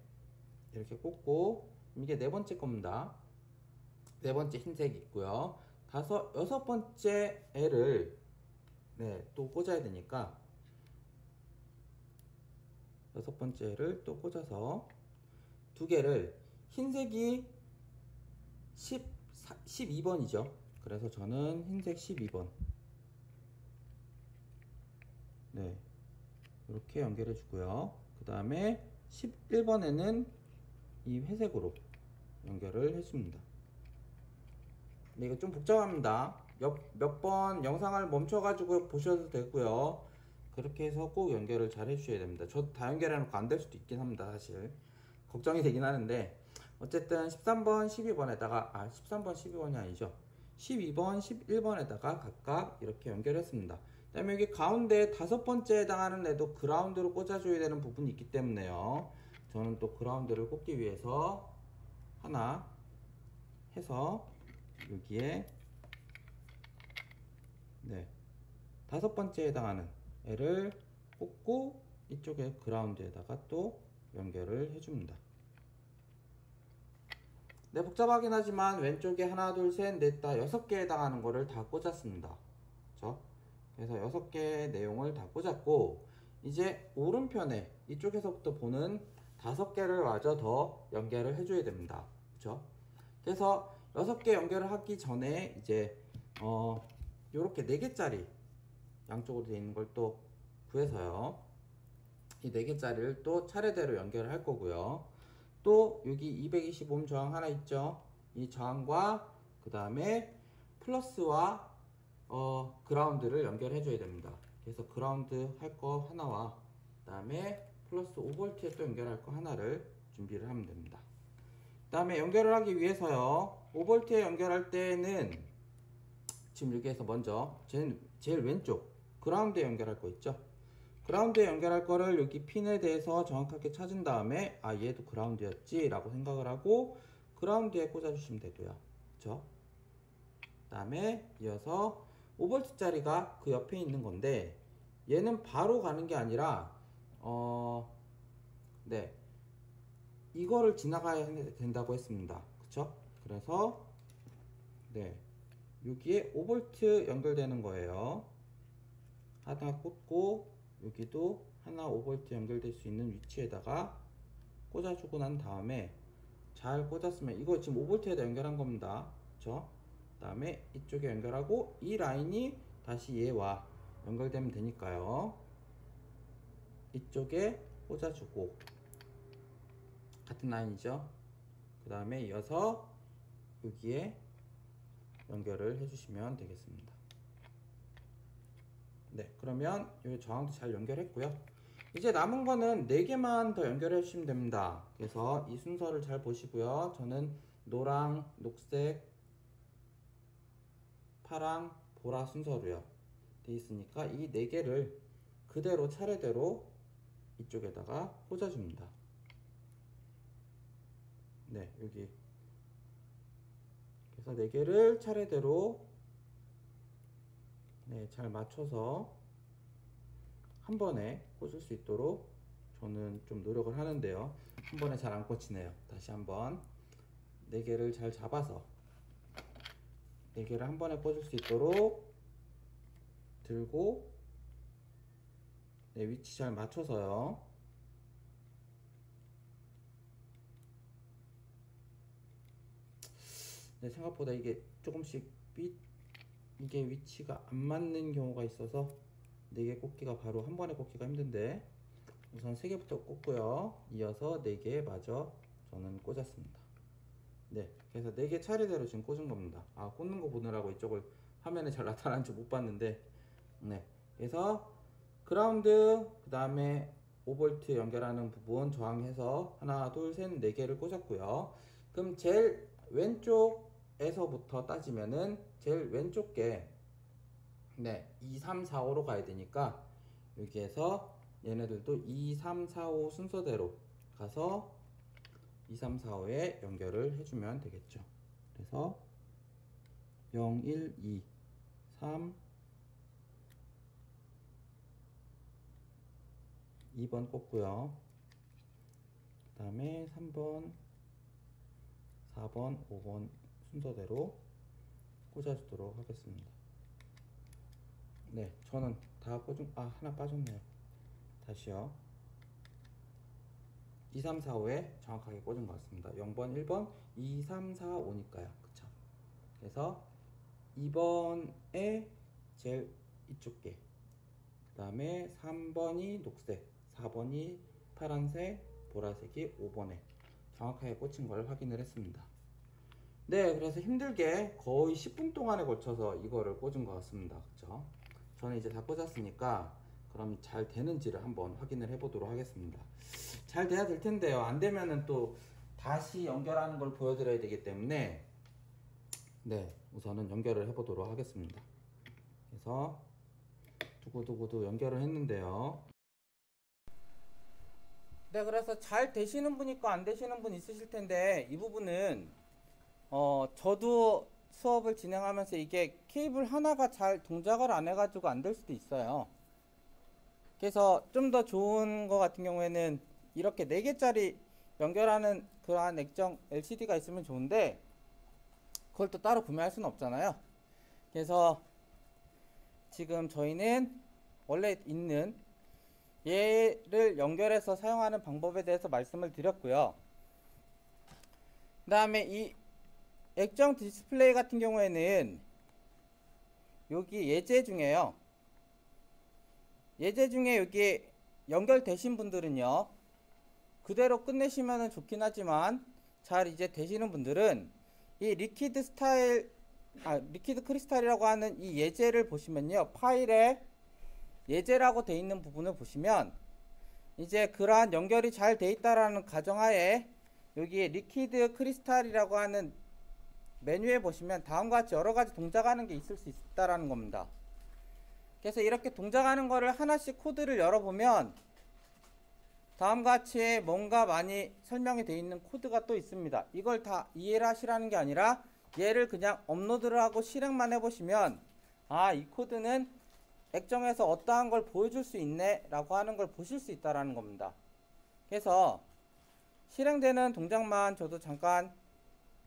이렇게 꽂고, 이게 네 번째 겁니다. 네 번째 흰색 있고요. 여섯 번째 애를 또 꽂아야 되니까 여섯 번째를 또 꽂아서 2개를 흰색이 12번이죠. 그래서 저는 흰색 12번 이렇게 연결해 주고요. 그 다음에 11번에는 이 회색으로 연결을 해줍니다. 이거 좀 복잡합니다. 몇 번 영상을 멈춰가지고 보셔도 되고요. 그렇게 해서 꼭 연결을 잘 해주셔야 됩니다. 저 다 연결해놓고 안 될 수도 있긴 합니다. 사실 걱정이 되긴 하는데, 어쨌든 13번 12번에다가 13번 12번이 아니죠. 12번 11번에다가 각각 이렇게 연결했습니다. 그 다음에 여기 가운데 5번째에 해당하는 애도 그라운드로 꽂아줘야 되는 부분이 있기 때문에요. 저는 또 그라운드를 꽂기 위해서 하나 해서 여기에 5번째에 해당하는 애를 꽂고 이쪽에 그라운드에다가 또 연결을 해줍니다. 복잡하긴 하지만 왼쪽에 하나, 둘, 셋, 넷, 다 6개에 해당하는 거를 다 꽂았습니다. 그렇죠? 그래서 6개의 내용을 다 꽂았고, 이제 오른편에 이쪽에서부터 보는 5개를 마저 더 연결을 해줘야 됩니다. 그렇죠? 그래서 6개 연결을 하기 전에 이제 요렇게 4개짜리 양쪽으로 되어 있는 걸 또 구해서요, 이 4개짜리를 또 차례대로 연결을 할 거고요. 또 여기 225옴 저항 하나 있죠. 이 저항과 그 다음에 플러스와 그라운드를 연결해 줘야 됩니다. 그래서 그라운드 할 거 하나와 그 다음에 플러스 5V에 또 연결할 거 하나를 준비를 하면 됩니다. 그 다음에 연결을 하기 위해서요, 5V에 연결할 때는 지금 여기에서 먼저 제일 왼쪽 그라운드에 연결할 거 있죠. 그라운드에 연결할 거를 여기 핀에 대해서 정확하게 찾은 다음에 얘도 그라운드였지 라고 생각을 하고 그라운드에 꽂아 주시면 되고요. 그쵸? 그 다음에 이어서 5V 짜리가 그 옆에 있는 건데, 얘는 바로 가는 게 아니라 이거를 지나가야 된다고 했습니다. 그쵸? 그래서 여기에 5V 연결되는 거예요. 하나 꽂고 여기도 하나 5V 연결될 수 있는 위치에다가 꽂아주고 난 다음에 잘 꽂았으면, 이거 지금 5V에다 연결한 겁니다. 그쵸? 그 다음에 이쪽에 연결하고 이 라인이 다시 얘와 연결되면 되니까요, 이쪽에 꽂아주고 같은 라인이죠. 그 다음에 이어서 여기에 연결을 해주시면 되겠습니다. 그러면 이 저항도 잘 연결했고요. 이제 남은 거는 4개만 더 연결해 주시면 됩니다. 그래서 이 순서를 잘 보시고요. 저는 노랑, 녹색, 파랑, 보라 순서로요 돼 있으니까 이 4개를 그대로 차례대로 이쪽에다가 꽂아줍니다. 여기. 그래서 4개를 차례대로 잘 맞춰서 한 번에 꽂을 수 있도록 저는 좀 노력을 하는데요, 한 번에 잘 안 꽂히네요. 다시 한번 4개를 잘 잡아서 4개를 한 번에 꽂을 수 있도록 들고 네, 위치 잘 맞춰서요. 네, 생각보다 이게 조금씩 이게 위치가 안 맞는 경우가 있어서 4개 꽂기가 바로 한 번에 꽂기가 힘든데, 우선 3개부터 꽂고요. 이어서 4개 마저 저는 꽂았습니다. 네, 그래서 4개 차례대로 지금 꽂은 겁니다. 아, 꽂는 거 보느라고 이쪽을 화면에 잘 나타나는지 못 봤는데, 네, 그래서 그라운드, 그 다음에 5V 연결하는 부분 저항해서 하나, 둘, 셋, 4개를 꽂았고요. 그럼 제일 왼쪽에서부터 따지면은 제일 왼쪽 게, 네, 2, 3, 4, 5로 가야 되니까 여기에서 얘네들도 2, 3, 4, 5 순서대로 가서 2, 3, 4, 5에 연결을 해주면 되겠죠. 그래서 0, 1, 2, 3, 2번 꽂고요. 그 다음에 3번, 4번, 5번 순서대로 꽂아주도록 하겠습니다. 네, 저는 다 꽂은, 하나 빠졌네요. 다시요. 2, 3, 4, 5에 정확하게 꽂은 것 같습니다. 0번, 1번, 2, 3, 4, 5니까요. 그쵸? 그래서 2번에 제일 이쪽 게, 그 다음에 3번이 녹색, 4번이 파란색, 보라색이 5번에 정확하게 꽂힌 걸 확인을 했습니다. 네, 그래서 힘들게 거의 10분 동안에 걸쳐서 이거를 꽂은 것 같습니다. 그쵸? 저는 이제 다 꽂았으니까 그럼 잘 되는지를 한번 확인을 해 보도록 하겠습니다. 잘 돼야 될 텐데요. 안 되면은 또 다시 연결하는 걸 보여드려야 되기 때문에, 네, 우선은 연결을 해 보도록 하겠습니다. 그래서 두고두고도 연결을 했는데요. 네, 그래서 잘 되시는 분 있고 안 되시는 분 있으실 텐데, 이 부분은 저도 수업을 진행하면서 이게 케이블 하나가 잘 동작을 안 해가지고 안 될 수도 있어요. 그래서 좀 더 좋은 거 같은 경우에는 이렇게 4개짜리 연결하는 그러한 액정 LCD가 있으면 좋은데, 그걸 또 따로 구매할 수는 없잖아요. 그래서 지금 저희는 원래 있는 얘를 연결해서 사용하는 방법에 대해서 말씀을 드렸고요. 그 다음에 이 액정 디스플레이 같은 경우에는 여기 예제 중에요. 예제 중에 여기 연결되신 분들은요, 그대로 끝내시면 좋긴 하지만 잘 이제 되시는 분들은 이 리퀴드 크리스탈이라고 하는 이 예제를 보시면요, 파일에 예제라고 돼 있는 부분을 보시면 이제 그러한 연결이 잘 돼 있다라는 가정하에 여기 리퀴드 크리스탈이라고 하는 메뉴에 보시면 다음과 같이 여러 가지 동작하는 게 있을 수 있다라는 겁니다. 그래서 이렇게 동작하는 거를 하나씩 코드를 열어보면 다음과 같이 뭔가 많이 설명이 되어 있는 코드가 또 있습니다. 이걸 다 이해를 하시라는 게 아니라 얘를 그냥 업로드를 하고 실행만 해보시면, 이 코드는 액정에서 어떠한 걸 보여줄 수 있네 라고 하는 걸 보실 수 있다라는 겁니다. 그래서 실행되는 동작만 저도 잠깐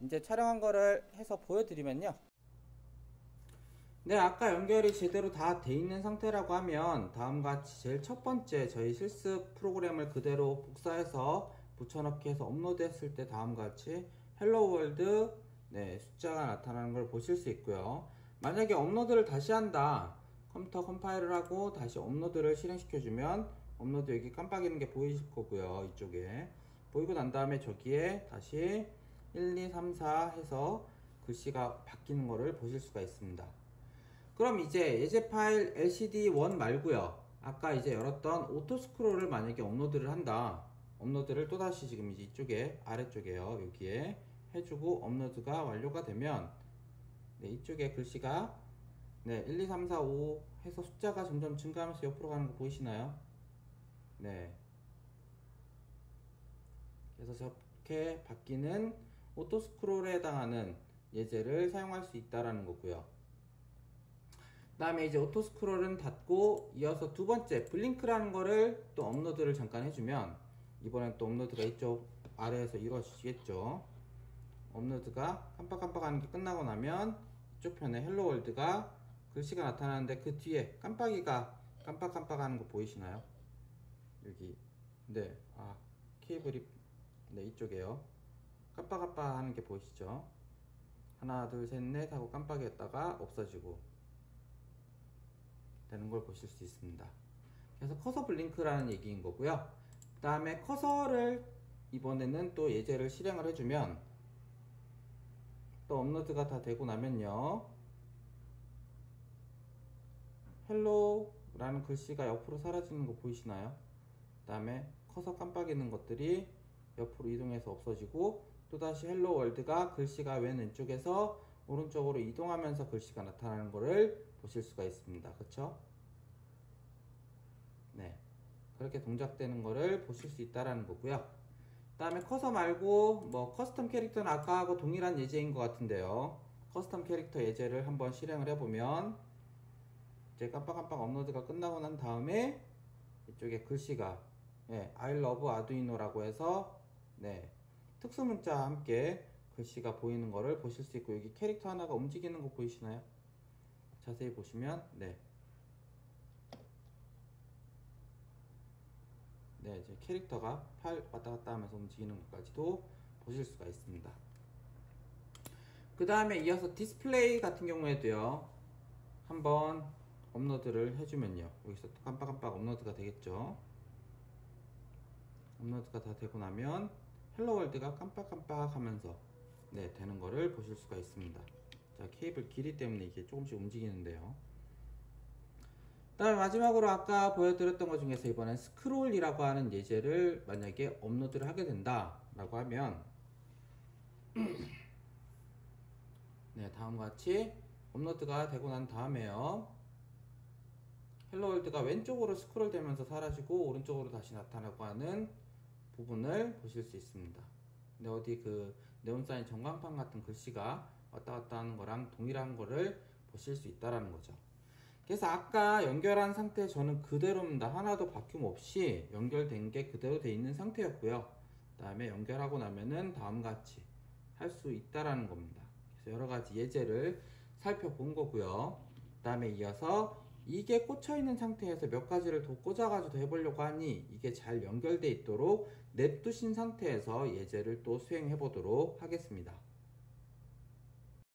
이제 촬영한 거를 해서 보여드리면요. 네, 아까 연결이 제대로 다 돼 있는 상태라고 하면 다음과 같이 제일 첫 번째 저희 실습 프로그램을 그대로 복사해서 붙여넣기 해서 업로드 했을 때 다음과 같이 헬로 월드, 네, 숫자가 나타나는 걸 보실 수 있고요. 만약에 업로드를 다시 한다, 컴퓨터 컴파일을 하고 다시 업로드를 실행시켜주면 업로드 여기 깜빡이는 게 보이실 거고요. 이쪽에 보이고 난 다음에 저기에 다시 1, 2, 3, 4 해서 글씨가 바뀌는 거를 보실 수가 있습니다. 그럼 이제 예제 파일 LCD1 말고요, 아까 이제 열었던 오토 스크롤을 만약에 업로드를 한다, 업로드를 또다시 지금 이제 이쪽에 아래쪽에요, 여기에 해주고 업로드가 완료가 되면, 네, 이쪽에 글씨가, 네, 1, 2, 3, 4, 5 해서 숫자가 점점 증가하면서 옆으로 가는 거 보이시나요? 네, 그래서 저렇게 바뀌는 오토 스크롤에 해당하는 예제를 사용할 수 있다라는 거고요. 그 다음에 이제 오토 스크롤은 닫고 이어서 두 번째 블링크라는 거를 또 업로드를 잠깐 해주면, 이번엔 또 업로드가 이쪽 아래에서 이루어지겠죠. 업로드가 깜빡깜빡 하는 게 끝나고 나면 이쪽 편에 헬로 월드가 글씨가 나타나는데 그 뒤에 깜빡이가 깜빡깜빡 하는 거 보이시나요? 여기 네, 케이블이 네, 이쪽에요. 깜빡깜빡 하는 게 보이시죠? 하나 둘 셋 넷 하고 깜빡이었다가 없어지고 되는 걸 보실 수 있습니다. 그래서 커서 블링크라는 얘기인 거고요. 그 다음에 커서를 이번에는 또 예제를 실행을 해주면 또 업로드가 다 되고 나면요, 헬로 라는 글씨가 옆으로 사라지는 거 보이시나요? 그 다음에 커서 깜빡이는 것들이 옆으로 이동해서 없어지고, 또다시 헬로 월드가 글씨가 왼쪽에서 오른쪽으로 이동하면서 글씨가 나타나는 것을 보실 수가 있습니다. 그쵸? 네, 그렇게 동작되는 것을 보실 수 있다라는 거고요. 그 다음에 커서 말고 뭐 커스텀 캐릭터는 아까하고 동일한 예제인 것 같은데요, 커스텀 캐릭터 예제를 한번 실행을 해보면 이제 깜빡깜빡 업로드가 끝나고 난 다음에 이쪽에 글씨가 I love Arduino라고 해서 특수 문자와 함께 글씨가 보이는 것을 보실 수 있고, 여기 캐릭터 하나가 움직이는 거 보이시나요? 자세히 보시면 이제 캐릭터가 팔 왔다 갔다 하면서 움직이는 것까지도 보실 수가 있습니다. 그 다음에 이어서 디스플레이 같은 경우에도요, 한번 업로드를 해주면요, 여기서 깜빡깜빡 업로드가 되겠죠. 업로드가 다 되고 나면 헬로 월드가 깜빡깜빡 하면서 되는 거를 보실 수가 있습니다. 자, 케이블 길이 때문에 이게 조금씩 움직이는데요. 그 다음에 마지막으로 아까 보여드렸던 것 중에서 이번엔 스크롤이라고 하는 예제를 만약에 업로드를 하게 된다 라고 하면 다음과 같이 업로드가 되고 난 다음에요, 헬로 월드가 왼쪽으로 스크롤 되면서 사라지고 오른쪽으로 다시 나타나고 하는 부분을 보실 수 있습니다. 근데 어디 그 네온사인 전광판 같은 글씨가 왔다 갔다 하는 거랑 동일한 거를 보실 수 있다라는 거죠. 그래서 아까 연결한 상태 저는 그대로입니다. 하나도 바뀜 없이 연결된 게 그대로 돼 있는 상태였고요. 그 다음에 연결하고 나면은 다음과 같이 할 수 있다라는 겁니다. 그래서 여러 가지 예제를 살펴본 거고요. 그 다음에 이어서 이게 꽂혀 있는 상태에서 몇 가지를 더 꽂아가지고 해보려고 하니 이게 잘 연결돼 있도록 냅두신 상태에서 예제를 또 수행해 보도록 하겠습니다.